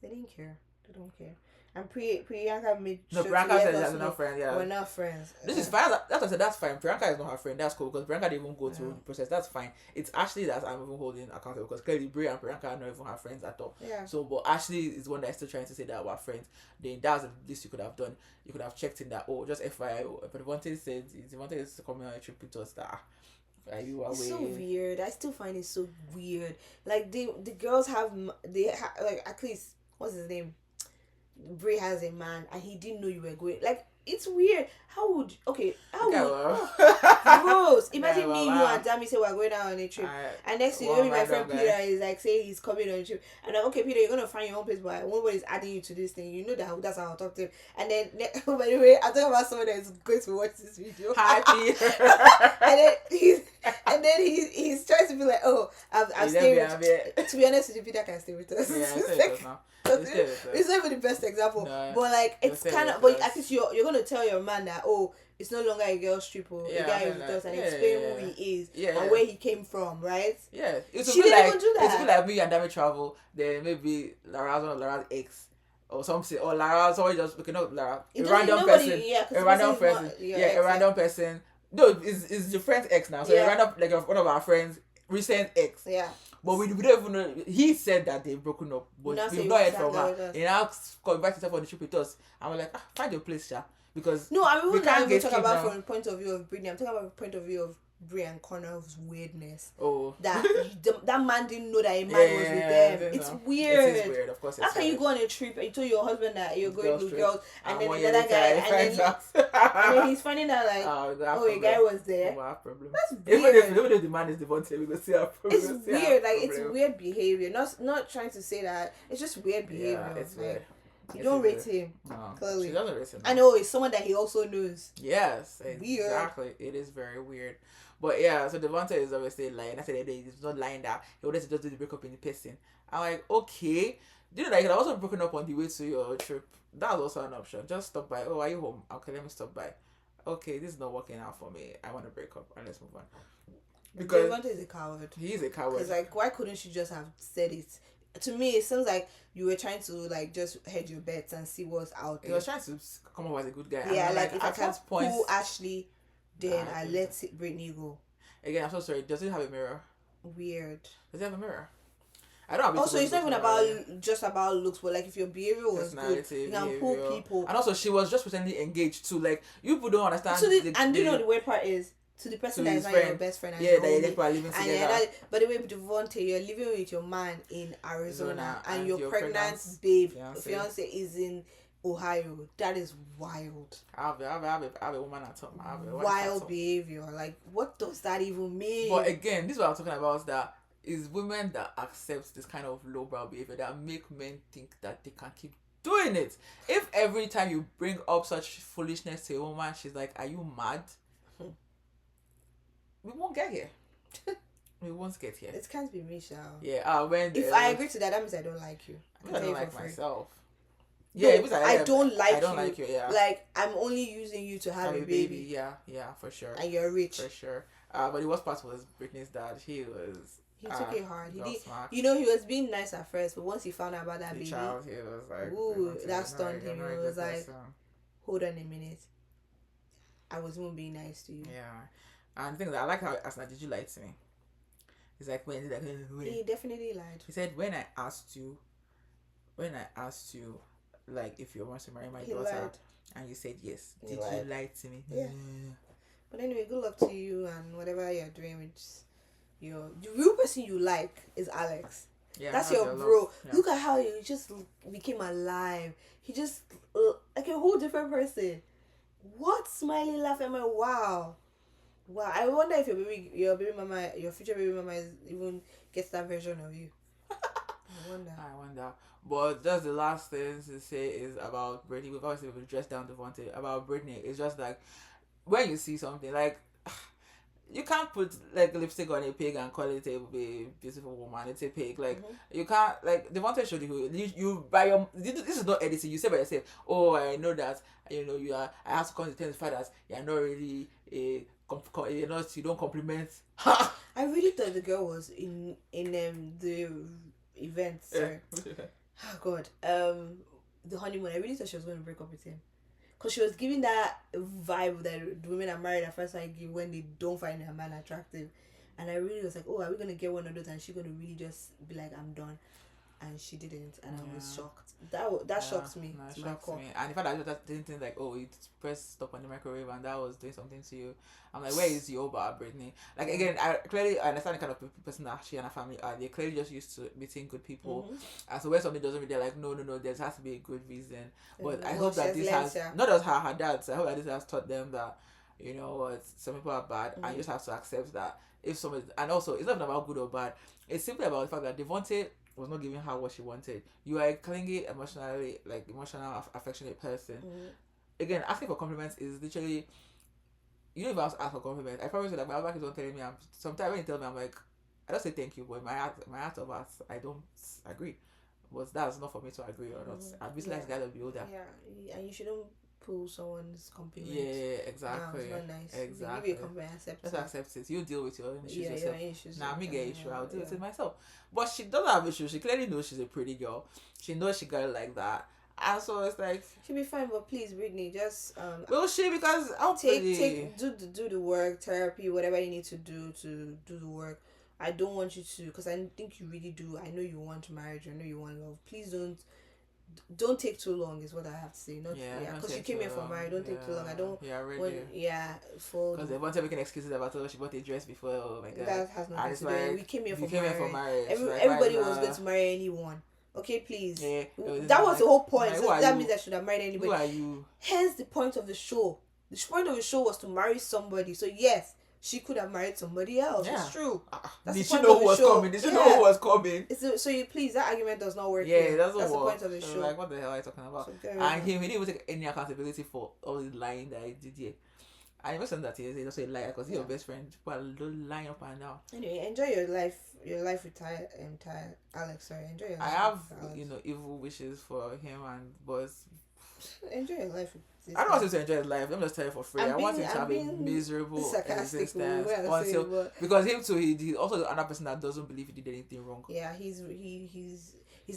They didn't care. They don't care. And Priyanka made sure. No, Priyanka said that's not friends. Yeah, we're not friends. This is fine. That's what I said. That's fine. Priyanka is not her friend. That's cool because Priyanka didn't even go through the process. That's fine. It's Ashley that I'm even holding accountable because clearly Brie and Priyanka are not even her friends at all. Yeah. So, but Ashley is one that's still trying to say that we're friends. Then that's the least you could have done. You could have checked in that. Oh, just FYI. If Devontae said Devontae is coming on a trip with us, that. Are you away? It's so weird. I still find it so weird. Like the girls have like at least what's his name? Brie has a man and he didn't know you were going. Like it's weird. How would gross. Imagine me, you and Dami say we're going out on a trip, and next thing you know, my friend Peter is like saying he's coming on a trip, and I'm like, okay, Peter, you're gonna find your own place, but nobody's adding you to this thing. You know that's how I'll talk to him. And then, by the way, I'm talking about someone that's going to watch this video. Hi, Peter. and then he's trying to be like, oh, I'm staying with. To be honest with you, Peter can stay with us. Yeah, it's not even the best example, but like it's kind of. But at least you're gonna tell your man that it's no longer a girl's trip or a guy is with us and explain who he is and where he came from, right? Yeah, she didn't even do that. It's like me and Dami travel. Then maybe Lara's ex or something, or Lara somebody just looking up Lara, a random person. A random person. No, it's your friend's ex now, so a random like one of our friends' recent ex. Yeah. But we don't even know. He said that they've broken up, but we've not heard from her. He now invited himself on the trip with us, and we're like, find your place, Sha. Because no, I mean, we can't talk about from the point of view of Britney. I'm talking about the point of view of Brie and Connor's weirdness. Oh, that man didn't know that a man was with them. It's weird. It is weird, of course. How can you go on a trip and you told your husband that you're going with girls, and then the other guy, and then he's finding out like, a guy was there. That's weird. Even if the man is Devontae, we will see our problem. It's weird. Like it's weird behavior. Not trying to say that. It's just weird behavior. Yeah, it's weird. You don't rate him. No, clearly. She doesn't rate him. I know it's someone that he also knows. Yes, weird. Exactly. It is very weird. But yeah, so Devontae is obviously lying. I said he's not lying that he wanted to just do the breakup in person. I'm like, okay. Do you know that you could have also broken up on the way to your trip? That's also an option. Just stop by. Oh, are you home? Okay, let me stop by. Okay, this is not working out for me. I want to break up and let's move on. Because Devontae is a coward. He is a coward. Because like, why couldn't she just have said it? To me, it seems like you were trying to like just hedge your bets and see what's out there. He was trying to come up as a good guy. Yeah, like if I can pull Ashley, then I let Britney go. Again, I'm so sorry. Does it have a mirror? Weird. Does it have a mirror? I don't have. Also, it's not even just about looks, but like if your behavior was good, you can pull people. And also, she was just recently engaged too. Like you people don't understand. So you know the weird part is to the person to that is his not your friend. best friend and Yeah, your that only, they are living and you're together. not, by the way, Devontae, you're living with your man in Arizona, and your pregnant babe fiance is in Ohio. That is wild. I have a woman at home. I have a wife at Wild home. behavior. Like, what does that even mean? But again, this is what I'm talking about. That is women that accept this kind of lowbrow behavior that make men think that they can keep doing it. If every time you bring up such foolishness to a woman, she's like, "Are you mad?" We won't get here. We won't get here. It can't be me, Shao. Yeah. When if I agree to that, that means I don't like you. I don't like myself. No, Yeah, I don't like you. I don't like you. Yeah. Like, I'm only using you to have a baby. Yeah, for sure. And you're rich. For sure. But the worst part was Britney's dad. He took it hard. He did. Smacked. You know, he was being nice at first, but once he found out about that The baby, child, he was like, ooh, that stunned him. He was like, hold on a minute. I was even being nice to you. Yeah. And the thing that I like how he asked, did you lie to me? He's like, when? He definitely lied. He said, when I asked you, like, if you want to marry my daughter, lied. And you said yes, He did lied. you lie to me? Yeah. But anyway, good luck to you and whatever you're doing with the real person you like is Alex. Yeah, that's your bro. Yeah. Look at how he just became alive. He just like a whole different person. What? Smiling, laughing, man. Wow. I wonder if your baby mama, your future baby mama is even gets that version of you. I wonder. But just the last thing to say is about Britney. We've obviously dressed down Devontae. About Britney, it's just like when you see something like, you can't put like lipstick on a pig and call it a beautiful woman. It's a pig. Like, you can't, like, Devontae showed you by your, this is not editing. You say by yourself, oh, I know that, you are, I have to come to terms with the fact that you're not really you don't compliment. I really thought the girl was in the event. Sorry. Oh God. The honeymoon. I really thought she was going to break up with him. Because she was giving that vibe that the women are married at first sight give when they don't find their man attractive. And I really was like, oh, are we going to get one of those? And she's going to really just be like, I'm done. And she didn't. And I was shocked. That shocked me. No, it shocked me. And the fact that I just didn't think like, oh, you pressed stop on the microwave and that was doing something to you. I'm like, where is your bar, Britney? Like, again, I clearly understand the kind of person that she and her family are. They're clearly just used to meeting good people. And so when something doesn't really, they're like, no, there has to be a good reason. But I hope that this has, not just her dad, so I hope that this has taught them that, you know what, some people are bad and you just have to accept that if someone, and also, it's not even about good or bad. It's simply about the fact that Devontae was not giving her what she wanted. You are a clingy, emotional, affectionate person. Again, asking for compliments is literally, you don't even have to ask for compliments. I promise you, like, my husband keeps on telling me, sometimes when he tells me, I'm like, I don't say thank you, but my heart of hearts, I don't agree. But that's not for me to agree or not. I'd be like, gotta be older. Yeah, and you shouldn't pull someone's compliment. Yeah, exactly. No, it's not nice. Exactly. Give you a compliment, accept it. Just accept it. You deal with your own issues yourself. Your own issues. Now, me get issue, I'll deal with it myself. But she doesn't have issues. She clearly knows she's a pretty girl. She knows she got it like that. And so it's like, she'll be fine, but please, Britney, just will she? Because I'll do the work, therapy, whatever you need to do the work. I don't want you to, because I think you really do. I know you want marriage. I know you want love. Please don't take too long is what I have to say. Because you came here for marriage. Don't take too long. I don't. Because they want to make excuses about she bought a dress before. Oh my god, that has nothing to do. Like, we came here for marriage. Everybody was going to marry anyone. Okay, please. Yeah, that was the whole point. So that means I should have married anybody. Who are you? Hence the point of the show. The point of the show was to marry somebody. So yes, she could have married somebody else. Yeah. It's true. Did she know who was coming? Did she know who was coming? So you please, that argument does not work. Yeah, it doesn't That's work. The point of the show. Like, what the hell are you talking about? And he didn't even take any accountability for all the lying that he did here. I never said that he is also a liar because he's your best friend. People are lying up and down. Anyway, enjoy your life with Alex. Sorry, enjoy your life. I have evil wishes for him and boss. Enjoy your life. I don't want him to enjoy his life. Let me just tell you for free. I want him to have a miserable existence because him too. He's also another person that doesn't believe he did anything wrong. Yeah, he's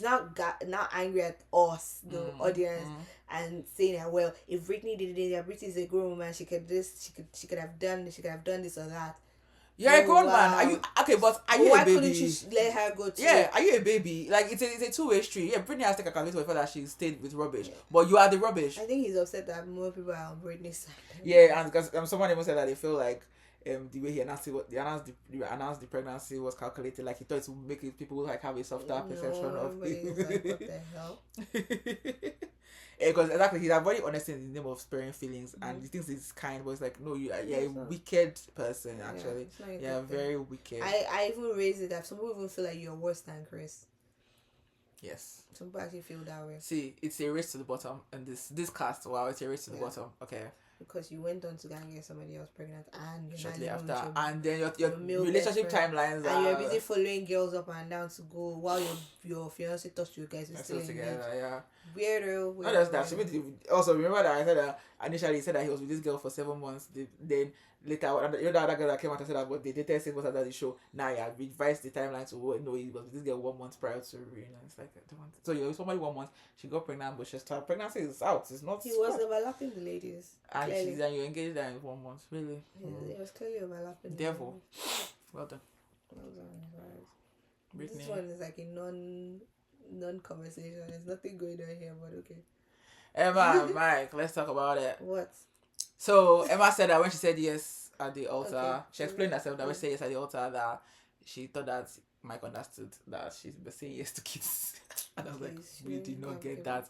not angry at us, the audience, and saying that, well, if Britney did it, Britney is a grown woman. She could have done this or that. You're a grown man. Are you okay? But are you a baby? Why couldn't you let her go? Are you a baby? Like it's a two-way street. Yeah, Britney has to take accountability for the fact that she stayed with rubbish, but you are the rubbish. I think he's upset that more people are on Britney's side. Yeah, and because someone even said that they feel like the way he announced it, announced the pregnancy was calculated. Like he thought it would make people like have a softer perception of everybody was like, what the hell? Because exactly, he's avoiding honesty in the name of sparing feelings, and he thinks it's kind, but it's like, no, you're a wicked person, actually. Yeah, very wicked. I even raise it that some people even feel like you're worse than Chris. Yes. Some people actually feel that way. See, it's a race to the bottom, and this cast, wow, it's a race to the bottom. Okay. Because you went on to go and get somebody else pregnant, and you're shortly after, and then your relationship timelines, and you're busy following girls up and down to go while your fiance thought you guys were still together. Yeah. Weirdo. Not just that. Also, remember that I said that initially he said that he was with this girl for 7 months. Then later, the other girl that came out and said that, but they dated 6 months after the show. Now, yeah, revised the timeline to no, he was with this girl 1 month prior to reunion. It's like, so you're with somebody 1 month, she got pregnant, but she's pregnancy is out. It's not. He was overlapping the ladies. And you engaged her in 1 month, really? It was clearly overlapping. Devil. Well done. Right. This one is like a non-conversation. There's nothing going on here, but okay. Emma, Mike, let's talk about it. What? So Emma said that when she said yes at the altar, she explained herself that when she said yes at the altar, that she thought that Mike understood that she's been saying yes to kids. And I was like, we did not get that.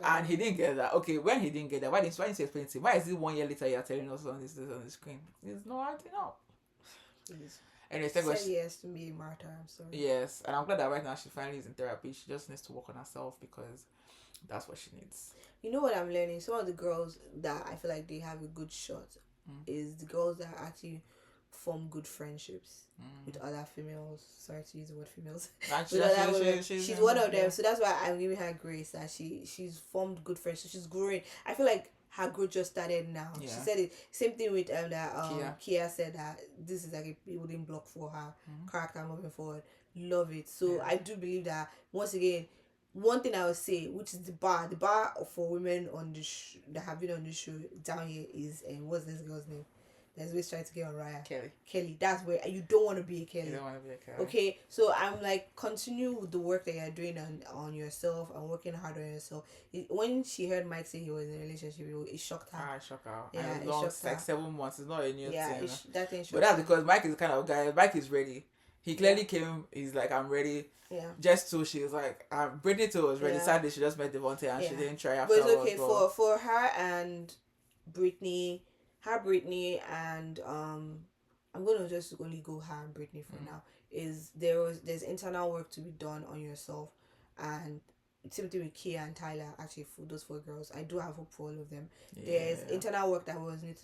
And he didn't get that. Okay, when he didn't get that, why didn't you explain to him? Why is it 1 year later you're telling us on this on the screen? There's no idea. No. Anyway, said yes to me, Martha. I'm sorry. Yes, and I'm glad that right now she finally is in therapy. She just needs to work on herself because that's what she needs. You know what I'm learning? Some of the girls that I feel like they have a good shot is the girls that actually form good friendships with other females. Sorry to use the word females. She's one of them. So that's why I'm giving her grace that she's formed good friendships. She's growing. I feel like her growth just started now. Yeah. She said it. Same thing with Kia said that this is like a building block for her character moving forward. Love it. So I do believe that once again. One thing I would say, which is the bar for women on the that have been on the show down here is, and what's this girl's name? That's always trying to get on Raya. Kelly. That's where you don't want to be a Kelly. You don't want to be a Kelly. Okay, so I'm like, continue with the work that you're doing on yourself and working hard on yourself. When she heard Mike say he was in a relationship, it shocked her. It shocked her. Yeah, and it shocked her. Like 7 months. It's not a new thing. That thing shocked her. But that's because Mike is the kind of guy. Mike is ready. He clearly came. He's like, I'm ready. Yeah. Just so she was like, Brittany too was ready. Yeah. Sadly, she just met Devontae and she didn't try after. But it's okay for her and Brittany, and I'm gonna just only go her and Brittany for now. There's internal work to be done on yourself, and same thing with Kia and Tyler. Actually, for those 4 girls, I do have hope for all of them. There's internal work that needs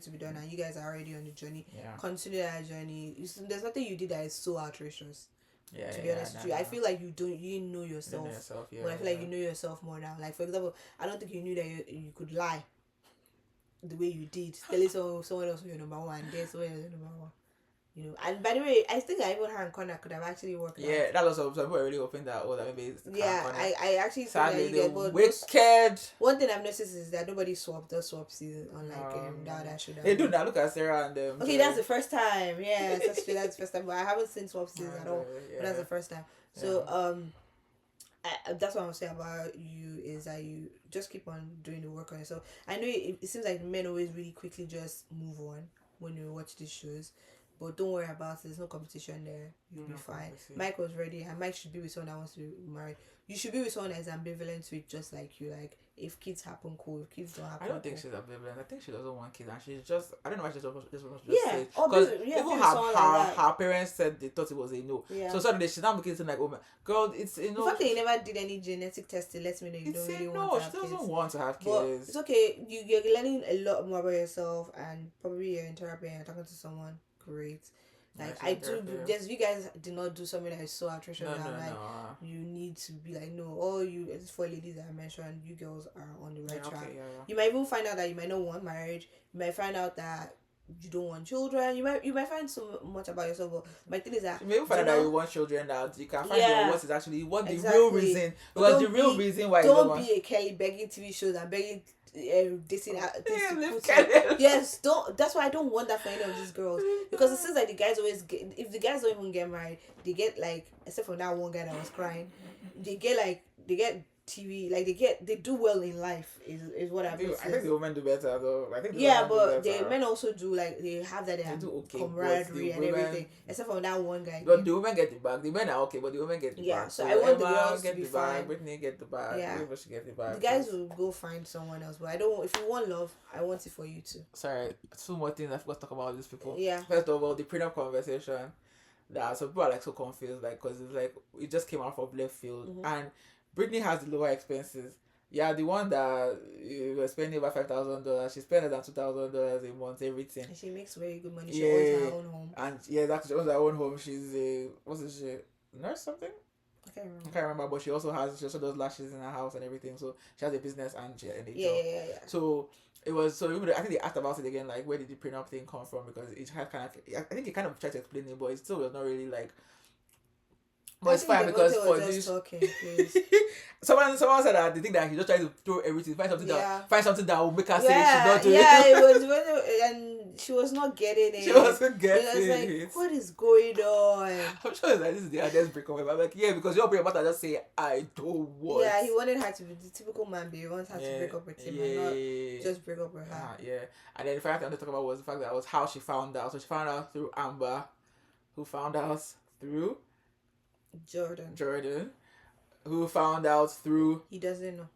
to be done, and you guys are already on the journey. Continue that journey. There's nothing you did that is so outrageous. To be honest with you, I feel like you didn't know yourself. But I feel like you know yourself more now. Like, for example, I don't think you knew that you could lie the way you did. Telling someone else was your number one, then someone else was your number one. You know, and by the way, I think even her and Connor could have actually worked out. Yeah, that was some people are really hoping that maybe it's I actually sadly think that wicked. One thing I've noticed is that nobody swapped the swap season unlike that should have. They do now. Look at Sarah and them. Okay, that's the first time. Yeah, that's true. That's the first time. But I haven't seen swap season at all. Yeah. But that's the first time. So that's what I'm saying about you is that you just keep on doing the work on yourself. I know it seems like men always really quickly just move on when you watch these shows. But don't worry about it. There's no competition there. You'll be fine. Mike was ready, and Mike should be with someone that wants to be married. You should be with someone that's ambivalent to it, just like you. Like, if kids happen, cool. If kids don't happen, I don't think she's ambivalent. I think she doesn't want kids, and she's just. I don't know why she just wants to say. Because even her parents said they thought it was a no. Yeah. So suddenly she's not making it like, oh my girl, it's a no. The fact that you never did any genetic testing lets me know you don't really want to have kids. She doesn't want to have kids. But it's okay. You're learning a lot more about yourself, and probably you're in therapy and you're talking to someone. Great. Like, I do, just you guys did not do something that is so outrageous you need to be like, no, all you, it's 4 ladies that I mentioned, you girls are on the right track. You might even find out that you might not want marriage. You might find out that you don't want children. You might find so much about yourself, but my thing is that you may find out that you want children, that you can find out what is actually the real reason. Because the real reason why don't be a Kelly begging TV shows and begging dating yes, don't. That's why I don't want that for any of these girls, because it seems like the guys always get, if the guys don't even get married, they get like, except for that one guy that was crying, they get TV, like they do well in life is what I've I think noticed. the women do better though. I think the Yeah, women do but the better. men also do, like they have that They do okay, but the camaraderie and women, everything, except for that one guy. but the women get the bag. The men are okay, but the women get the Yeah, bag. so So I want the Emma girls to get be the bag, fine. Brittany get the bag, Yeah, everybody should get the bag. the guys will go find someone else, but I don't. If you want love, I want it for you too. Sorry, two more things I forgot to talk about these people. Yeah. First of all, the prenup conversation. That some people are like so confused, like because it's like it just came out of left field, and Brittany has the lower expenses. Yeah, the one that you were spending over $5,000, she spent less than $2,000 a month, everything. And she makes very good money. She owns her own home. And yeah, that's she owns her own home. She's a what's it? She nurse something? I can't remember, but she also does lashes in her house and everything. So she has a business and she and a Yeah, job. yeah. So it was I think they asked about it again, like where did the prenup thing come from? Because it had kind of I think he kind of tried to explain it, but it still was not really like. But it's fine because for this, someone said that they think that he just tried to throw everything, find something that will make her say she's not doing it. Yeah, it was and she was not getting it. She wasn't getting it. What is going on? I'm sure it's like this is the hardest breakup ever. I'm like, yeah, because your breakup just say I don't want. Yeah, he wanted her to be the typical man, but he wants her to break up with him and not just break up with her. Yeah, and then the fact I want to talk about was the fact that was how she found out. So she found out through Amber, who found out through Jordan, who found out through he doesn't know.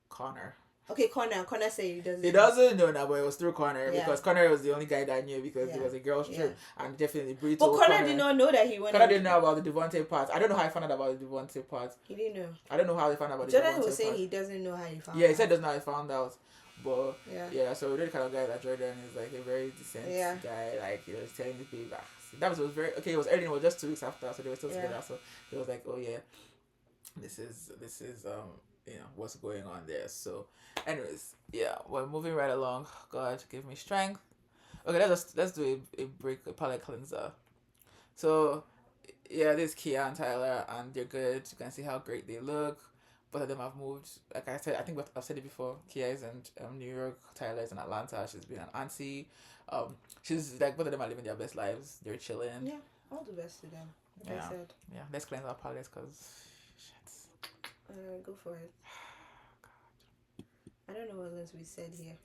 Connor. Okay, Connor said he doesn't. He doesn't know now, but it was through Connor because Connor was the only guy that knew because it was a girl's trip and definitely Brie But Connor did not know that he went. Connor didn't know about the Devontae part. I don't know how he found out about the Devontae part. He didn't know. I don't know how he found out about Jordan the Devontae part. was saying he doesn't know how he found out. Yeah, he said he doesn't know how he found out. But yeah, so really kind of guy that Jordan is like a very decent guy. Like he was telling the baby that was very okay. It was early. It was just 2 weeks after, so they were still together. So he was like, oh yeah, this is what's going on there. So, anyways, we're moving right along. God give me strength. Okay, let's do a palate cleanser. So, this is Kia and Tyler, and they're good. You can see how great they look. Both of them have moved. Like I said, I think I've said it before. Kia is in New York. Tyler is in Atlanta. She's been an auntie. She's like both of them are living their best lives. They're chilling. Yeah, all the best to them. Like I said. Yeah, let's cleanse our palates because shit. Go for it. I don't know what else we said here.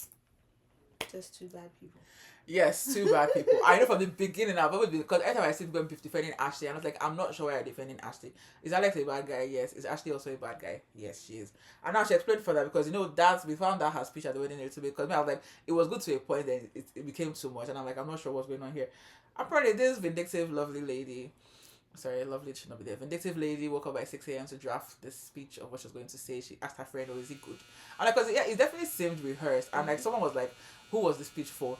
Just two bad people. Yes, two bad people. I know from the beginning I've always been, because every time I see people defending Ashley, and I was like, I'm not sure why I'm defending Ashley. Is Alex a bad guy? Yes. Is Ashley also a bad guy? Yes, she is. And now she explained further because we found out her speech at the wedding a little bit because I was like, it was good to a point, then it became too much, and I'm like, I'm not sure what's going on here. Apparently, this vindictive, lovely lady. Sorry, lovely should not be there. Vindictive lady woke up by 6 a.m. to draft this speech of what she was going to say. She asked her friend, "Oh, is it good?" And like, cause it definitely seemed rehearsed. And like, someone was like, "Who was the speech for?"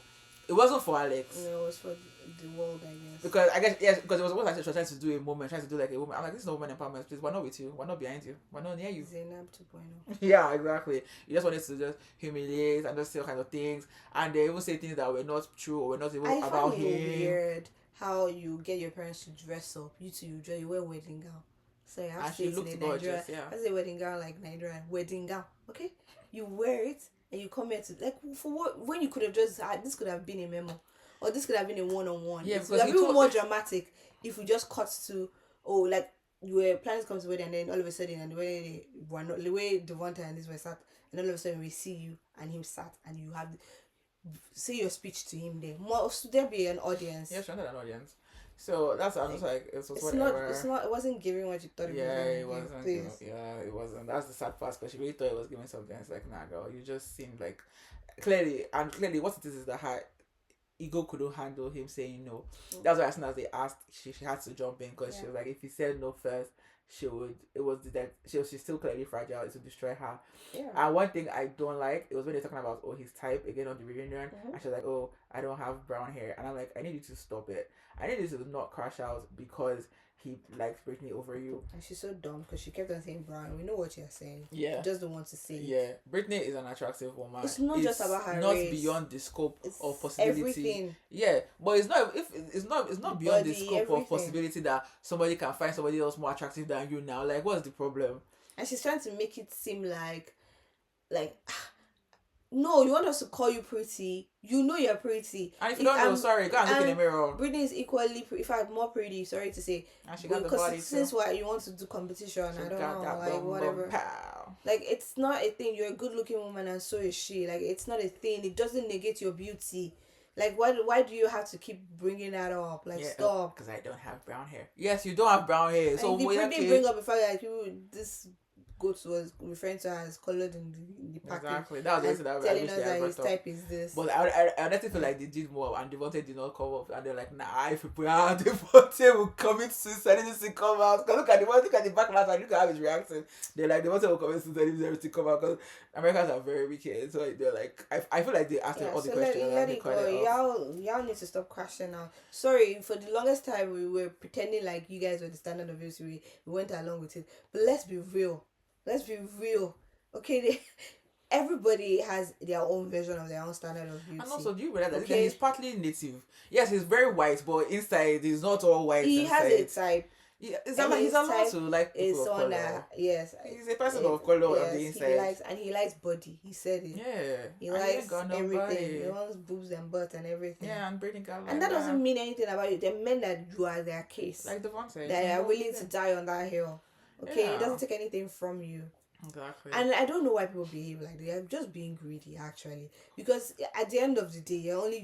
It wasn't for Alex. No, it was for the world, I guess. Because I guess because it was almost like she was trying to do a moment, trying to do like a woman. I'm like, this is not woman empowerment. Please, we're not with you. We're not behind you. We're not near you. Zainab 2.0. Yeah, exactly. You just wanted to just humiliate and just say all kinds of things, and they even say things that were not true or were not even about him. Weird how you get your parents to dress up. You wear wedding gown. So I have to say it in Nigeria. I say wedding gown like Nigeria. Wedding gown. Okay? You wear it and you come here to like for what, when you could have just this could have been a memo. Or this could have been a one-on-one. Yeah, it would have been more dramatic if we just cut to like you were planning to come to the wedding and then all of a sudden and the way Devonta and this were sat and all of a sudden we see you and him sat and you have say your speech to him there. Should there be an audience? Yeah, should there an audience? So that's I'm just like it's whatever. It wasn't giving what you thought it was. Yeah, it wasn't. It wasn't. That's the sad part because she really thought it was giving something. It's like, nah, girl, you just seemed like clearly what it is that her ego couldn't handle him saying no. That's why as soon as they asked, she had to jump in because she was like, if he said no first, she's still clearly fragile. It would destroy her. Yeah. And one thing I don't like, it was when they're talking about his type again on the reunion, and she's like, oh, I don't have brown hair, and I'm like, I need you to stop it. I need you to not crash out because he likes Brittany over you. And she's so dumb because she kept on saying brown. We know what you're saying. Yeah. She just don't want to say it. Yeah. Brittany is an attractive woman. It's not just about her not race. Beyond the scope of possibility. Everything. Yeah. But it's not beyond the scope of possibility that somebody can find somebody else more attractive than you now. Like, what's the problem? And she's trying to make it seem like No, you want us to call you pretty. You know you're pretty. And if you don't know, sorry, go and look in the mirror. Britney is equally, in fact, more pretty. Sorry to say. And she got the body too. Since what you want to do competition, She I don't got know, that like whatever. Pow. Like it's not a thing. You're a good-looking woman, and so is she. Like it's not a thing. It doesn't negate your beauty. Like why do you have to keep bringing that up? Like stop. Because I don't have brown hair. Yes, you don't have brown hair. So we didn't bring up the fact that people this goat was referring to her as colored in the package. Exactly. That was that telling us that his type is this. But I honestly feel like they did more and Devontae did not come up and they're like, nah, if people Devontae will commit suicide and this will come out. Because look at the backlash and look at how he's reacting. They're like, Devontae will commit suicide if everything come out because Americans are very wicked. So they're like, I feel like they asked all the questions. Let it go. Y'all need to stop crashing now. Sorry, for the longest time we were pretending like you guys were the standard of beauty. We went along with it. But let's be real. Okay, everybody has their own version of their own standard of beauty. And also, do you realize that he's partly native? Yes, he's very white, but inside he's not all white. He inside. has a type. Yeah, he's allowed to like people of color. Yes, he's a person of color on the inside. He likes body. He said it. Yeah, he likes everything. Body. He wants boobs and butt and everything. Yeah, and breathing and that doesn't mean anything about you. The men that you are their case, like Devontae, that are willing to die on that hill. Okay, it doesn't take anything from you. Exactly. And I don't know why people behave like they are just being greedy actually. Because at the end of the day,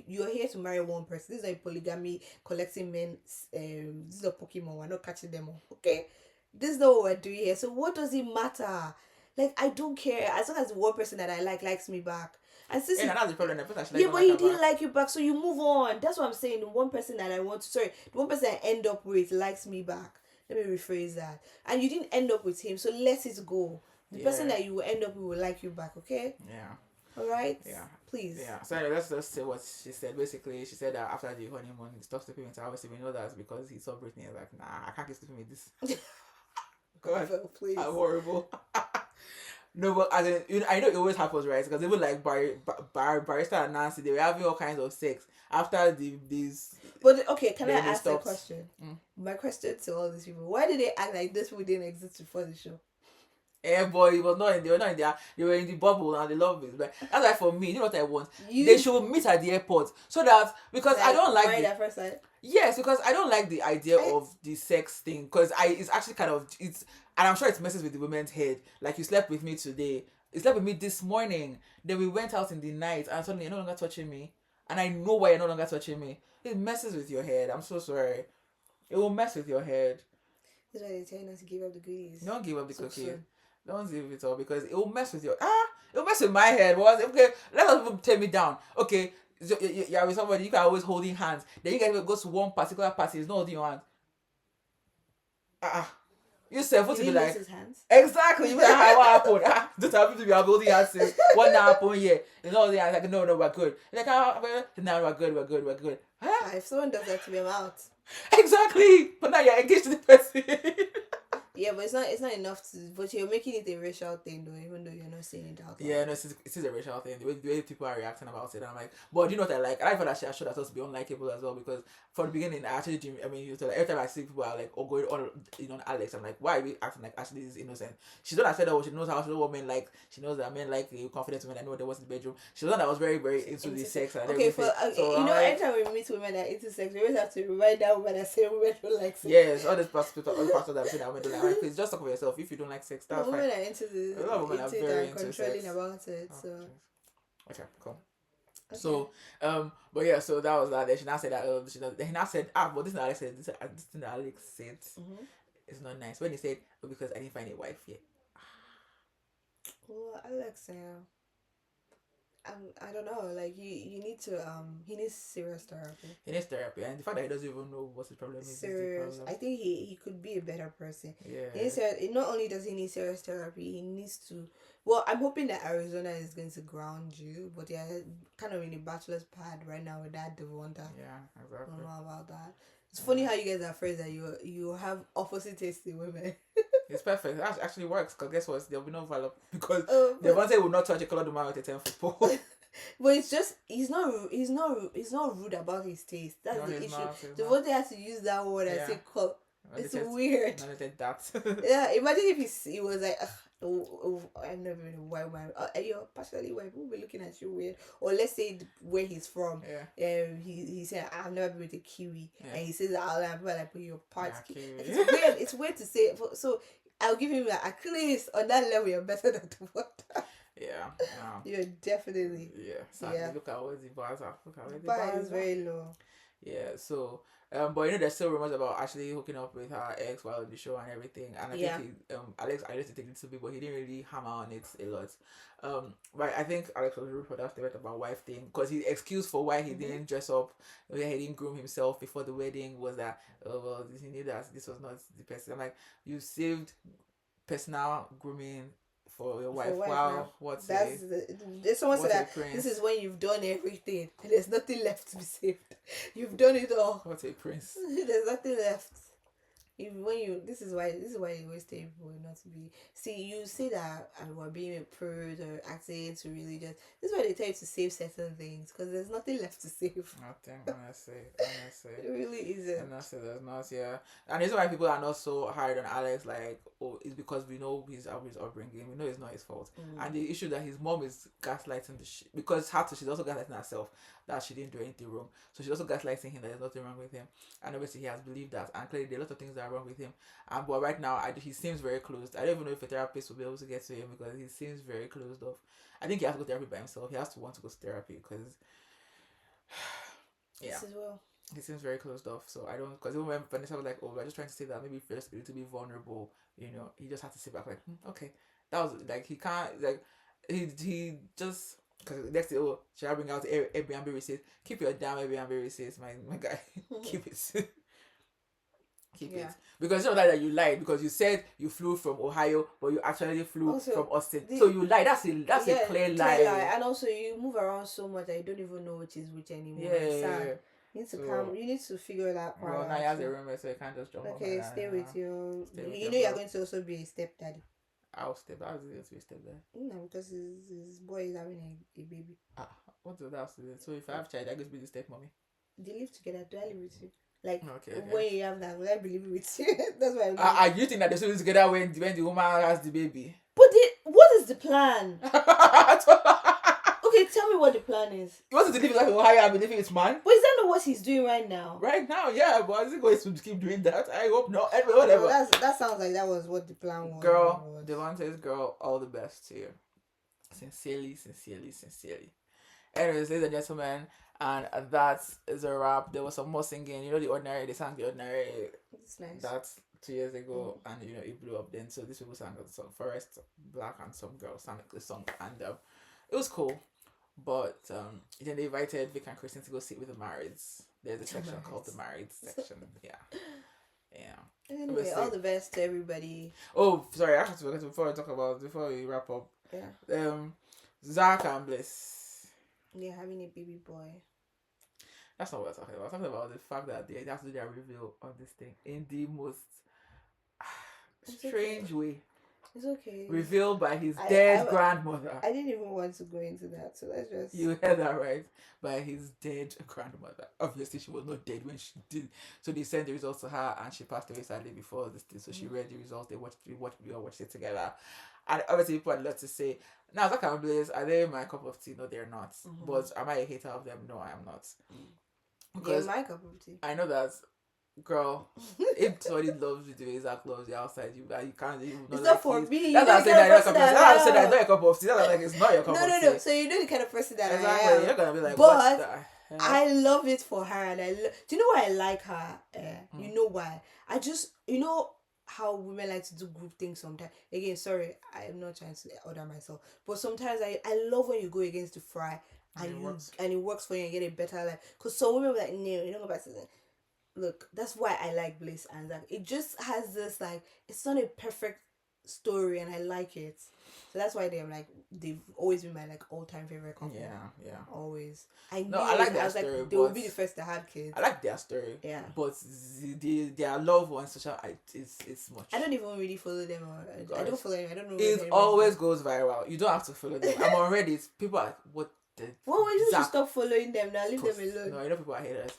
you're here to marry one person. This is a polygamy, collecting men. This is a Pokemon. We're not catching them all. Okay, this is not what we're doing here. So what does it matter? Like I don't care as long as the one person that I likes me back. And since that's the problem. But he didn't like you back, so you move on. That's what I'm saying. The one person that the one person I end up with likes me back. Let me rephrase that. And you didn't end up with him, so let it go. The person that you will end up with will like you back, okay? Yeah. All right? Yeah. Please. Yeah. So anyway, let's just say what she said. Basically, she said that after the honeymoon, he stopped sleeping with her. Obviously, we know that's because he saw Britney. He's like, nah, I can't keep sleeping with this. God, please. I'm horrible. No, but as in, I know it always happens, right? Because even like Barista and Nancy, they were having all kinds of sex after these. But okay, can I ask a question? My question to all these people: why did they act like this people didn't exist before the show? Boy, they were not in there. They were in the bubble and they love it. But that's why for me, you know what I want? They should meet at the airport so that because I don't like that first sight. Yes, because I don't like the idea of the sex thing because it's actually kind of and I'm sure it messes with the women's head. Like you slept with me today, you slept with me this morning. Then we went out in the night and suddenly you're no longer touching me, and I know why you're no longer touching me. It messes with your head. I'm so sorry. It will mess with your head. That's why they're telling us to give up the goodies. Don't give up the cookie. Don't give it all because it will mess with your it will mess with my head. Okay, let us take me down. Okay, you're with somebody, you can always holding hands. Then you guys go to one particular party, it's not holding your hands. You said what to be like his hands? Exactly. You like what happened? Just happen to be holding hands since what happened here. You know the like no we're good. Like now we're good. If someone does that to me, I'm out. Exactly. But now you're engaged to the person. Yeah, but it's not enough to. But you're making it a racial thing, though, even though you're not saying it out loud. Yeah, no, it is a racial thing. The way people are reacting about it, and I'm like, but you know what I like? I feel that I should have to be unlikable as well because from the beginning, I actually, every time I see people are like, going on, Alex, I'm like, why are we acting like Ashley is innocent? She's not that said that she knows how she knows what men like. She knows that men like confident women. I know what there was in the bedroom. She's the one that was very, very into the sex and everything. So anytime we meet women that are into sex, we always have to remind that woman that say women don't like sex. Yes, all the pastors that say that women don't like. Right, please just talk for yourself. If you don't like sex, that's fine. Women are into the. A lot of women are very into controlling sex. About it. So. Okay, cool. Okay. So, but yeah, so that was that. Then she now said that. He now said, but this thing Alex said. This thing that Alex said, it's not nice. When he said, because I didn't find a wife yet. Well, Alex, I don't know. Like you need to. He needs serious therapy. He needs therapy, and the fact that he doesn't even know what his problem is. Serious. I think he could be a better person. Yeah. Not only does he need serious therapy, he needs to. Well, I'm hoping that Arizona is going to ground you, but they're kind of in a bachelor's pad right now with that Devonta. Yeah, exactly. I don't know about that. It's funny how you guys are afraid that you have opposite taste in women. It's perfect. That actually works because guess what? There'll be no value because Devonta will not touch a colored woman with a 10-foot pole. But it's just he's not rude about his taste. That's the issue. Devonta has to use that word and say It's weird. Nominated that. Yeah, imagine if he was like, "Ugh, I'm never a white man. You're partially white. People will be looking at you weird. Or let's say where he's from. Yeah. He said, I've never been with a Kiwi. Yeah. And he says, I'll have like, but you're part Yeah, Kiwi. Kiwi. It's weird. It's weird to say. So I'll give him like, at least on that level, you're better than the water. Yeah. You're definitely. Yeah. So Yeah. look at what the bars are. Look at where the Bar bars is are. very low. Yeah, so but there's still rumors about Ashley hooking up with her ex while on the show and everything, and I think Alex used to take it to me, but he didn't really hammer on it a lot. But I think Alex was rude for that statement about wife thing, because his excuse for why he didn't dress up, he didn't groom himself before the wedding was that he knew that this was not the person. I'm like, you saved personal grooming for your wife. Wow, there's someone said that this is when you've done everything and there's nothing left to be saved. You've done it all. What a prince. There's nothing left. This is why you always tell people not to be. See, you say that we're being a prude or acting too religious. This is why they tell you to save certain things, because there's nothing left to save. Nothing, honestly. It really isn't. Honestly, there's not, yeah. And the reason why people are not so hard on Alex, like, is because we know his upbringing. We know it's not his fault. And the issue that his mom is gaslighting because she's also gaslighting herself that she didn't do anything wrong. So she's also gaslighting him that there's nothing wrong with him. And obviously he has believed that. And clearly there are a lot of things that are wrong with him. But right now, he seems very closed. I don't even know if a therapist will be able to get to him, because he seems very closed off. I think he has to go to therapy by himself. He has to want to go to therapy, because This as well. He seems very closed off. So I don't, because even when Vanessa was like, we're just trying to say that maybe first a little bit vulnerable, he just had to sit back like, okay. That was like, he can't, like, he just, because next thing, should I bring out Airbnb receipts? Keep your damn Airbnb receipts, my guy. Keep it. Keep it. Because it's not that you lied, because you said you flew from Ohio, but you actually flew also, from Austin. So you lied. That's a clear lie. And also you move around so much that you don't even know which is which anymore. Yeah. You need to you need to figure that part out. Well, now he has a roommate, so you can't just jump on. Okay, stay with you. You know you're going to also be a stepdaddy. I'll step. How's it going to be a stepdad? No, because his boy is having a baby. What does that have to do? So if I have a child, I get to be the stepmommy. They live together. Do I live with you? Like, okay. When you have that, will I be living with you? That's why you think that they're still together when the woman has the baby? But what is the plan? Okay, tell me what the plan is. He wants to live like Ohio and be living with man. But is that not what he's doing right now? Right now, yeah, but is he going to keep doing that? I hope not. Anyway, whatever. That sounds like that was what the plan was. Girl, Devontae's girl, all the best to you. Sincerely. Anyways, ladies and gentlemen, and that is a wrap. There was some more singing. The Ordinary, they sang The Ordinary. It's nice. That's 2 years ago, and it blew up then. So these people sang some Forest Black, and some girls sang the song, and it was cool. But then they invited Vic and Kristen to go sit with the marrieds. There's a section called the marrieds section. Yeah. Anyway, all the best to everybody. Oh, sorry, I have to forget before we wrap up. Yeah. Zach and Bliss. They're having a baby boy. That's not what we're talking about. We're talking about the fact that they have to do their reveal on this thing in the most strange way. It's okay. Revealed by his dead grandmother. I didn't even want to go into that, so let's just... You heard that right. By his dead grandmother. Obviously, she was not dead when she did. So they sent the results to her, and she passed away sadly before this thing. So she read the results. We watched it together. And obviously, people had a lot to say. Now, Zach and Blaze, are they my cup of tea? No, they're not. But am I a hater of them? No, I am not. Because they're my cup of tea. I know that, girl, if somebody loves you the way Zach loves you outside, you can't even. It's not for me. That's what I said. That's what I said. That's not your cup of tea. That's like it's not your cup of tea. No. So you know the kind of person that exactly. I am. You're gonna be like, but I love it for her, and do you know why I like her? You know why? How women like to do group things sometimes. Again, sorry, I'm not trying to order myself, but sometimes I love when you go against the fry and it works for you and get a better life. Because some women be like, no, you don't go back to that. Look, that's why I like Bliss and Zach. It just has this it's not a perfect story, and I like it. So that's why they've always been my all-time favorite couple. Yeah. Always. I like their story. They will be the first to have kids. I like their story. Yeah. But their love on social, it's much. I don't even really follow them. I don't follow them. I don't know. It always goes viral. You don't have to follow them. I'm on Reddit. People are well, we just stop following them now. Leave them alone. No, people are haters.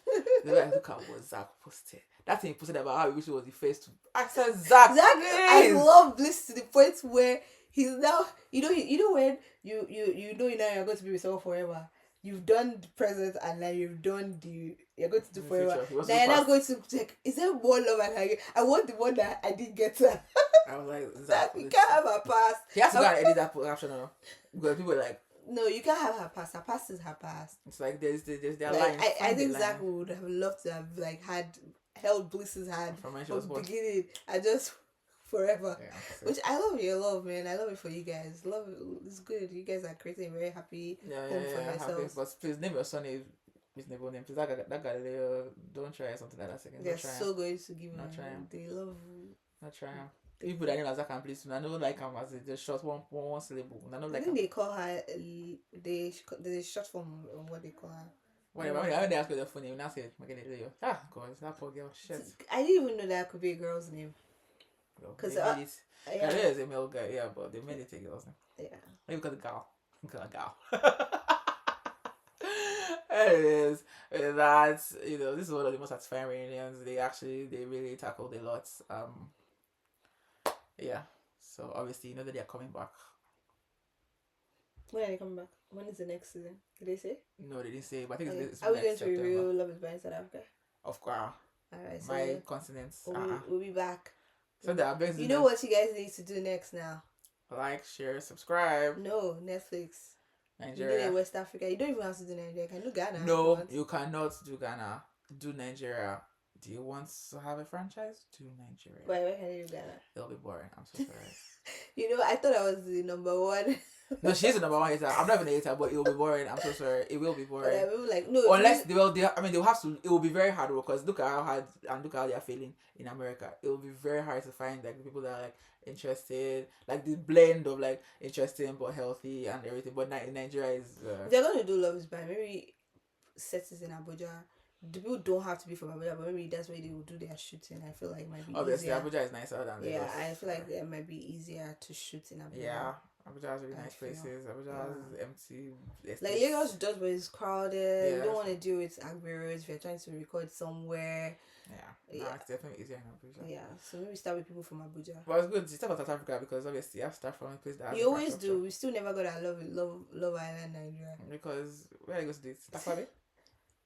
They're like, look at what Zach posted. that thing he posted about how he wish it was the face to. I said, Zach, I please. love Bliss to the point where he's now, you know when you know now you're going to be with someone forever. You've done the present and now you're going to do In the forever. future, he wants Now to you're do not fast. going to like, is there more love I can get? I want the one that I didn't get to. I was like, That Zach, we please. can't have her past. He has to go and edit that caption now. Because people are like, No, you can't have her past. Her past is her past. it's like there's their Like, line. I think Zach would have loved to have like held Bliss's hand From when she from was the born. beginning and just forever. Yeah, so- Which I love you, love man. I love it for you guys. Love it. It's good. You guys are creating a very happy home for I'm happy. yourselves. But please name your son his neighbor name. Please that guy don't try something like that second. They're Don't try so going to give Not him. trying. They love. Not try him. You put that name as Zach and please. I don't like him as a just short one syllable. I don't I like think him. they call her. They short form of what they call her. Whatever. When they ask you the phone name, you now say Makelele. Ah, God, that poor girl. Shit. I didn't even know that could be a girl's name. Well, 'Cause, they made it. Yeah. There is a male guy, yeah, but they made it a girl's name. Yeah. Maybe because the gal. Because the gal. Anyways, that's this is one of the most satisfying reunions. They really tackled a lot. Yeah. So obviously that they're coming back. When are they coming back? When is the next season? Did they say? No, they didn't say, but I think Okay. it's Are we next going to September. review Love is Blind South Africa? Of course. Alright, so My continents. we'll be back. So that You know what you guys need to do next now? like, share, subscribe. No, Netflix. You Nigeria. do West Africa. You don't even have to do Nigeria. You can do Ghana. No, you cannot do Ghana. Do Nigeria. Do you want to have a franchise? Do Nigeria. Why can you do Ghana? It'll be boring. I'm so sorry. You know, I thought I was the number one. No, she's the number one hater. I'm not even a hater, but it will be boring. I'm so sorry. It will be But boring. I will like no. Unless they'll have to. It will be very hard because look at how hard and look how they are feeling in America. It will be very hard to find like the people that are like interested, like the blend of like interesting but healthy and everything. But in Nigeria is. They're gonna do Love is Blind. Maybe set it in Abuja. The people don't have to be from Abuja, but maybe that's where they will do their shooting. I feel like it might be Obviously, easier. Abuja is nicer than Lagos. Yeah, I feel like it might be easier to shoot in Abuja. Yeah, Abuja has really I nice feel. places. Abuja has empty estates. Like Lagos does, but it's crowded. Yeah. You don't want to deal with Agberos if you're trying to record somewhere. Yeah, no, it's definitely easier in Abuja. Yeah, so maybe start with people from Abuja. But it's good to start about South Africa because obviously you have to start from a place that has We always infrastructure. do. We still never got our Love Island, Nigeria. Because where are you going to do it? Takwabe?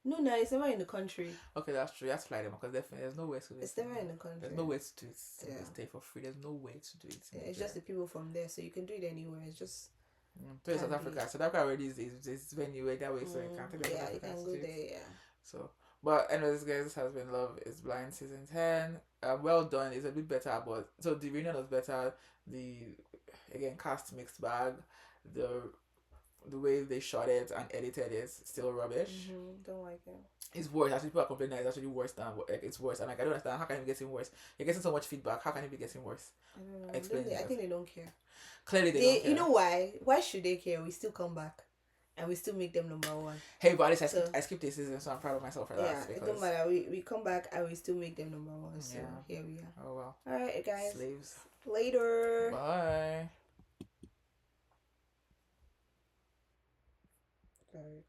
No, it's never in the country. Okay, that's true. You have to fly them because definitely there's no way to do it. It's never in the country. There's no way to do it. Yeah. Stay for free. There's no way to do it. Yeah, it's just the people from there, so you can do it anywhere. It's just So in South Can't Africa. South Africa already is venue that way, so you can't take yeah, you can go there. Yeah. So, but anyways, guys, this has been Love is Blind season 10. Well done. It's a bit better, but so the reunion was better. The cast mixed bag. The way they shot it and edited it still rubbish. Don't like it. It's worse. Actually, people are complaining that it's actually worse than it's worse. And like I don't understand how can it be getting worse? You're getting so much feedback. How can it be getting worse? I don't know. Explain I yourself. think they don't care. Clearly, they don't care. You know why? Why should they care? We still come back, and we still make them number one. Hey, but at least I skipped a season, so I'm proud of myself for that. Yeah, it don't matter. We come back and we still make them number one. So here we are. Oh well. All right, guys. Slaves. Later. Bye. Sorry,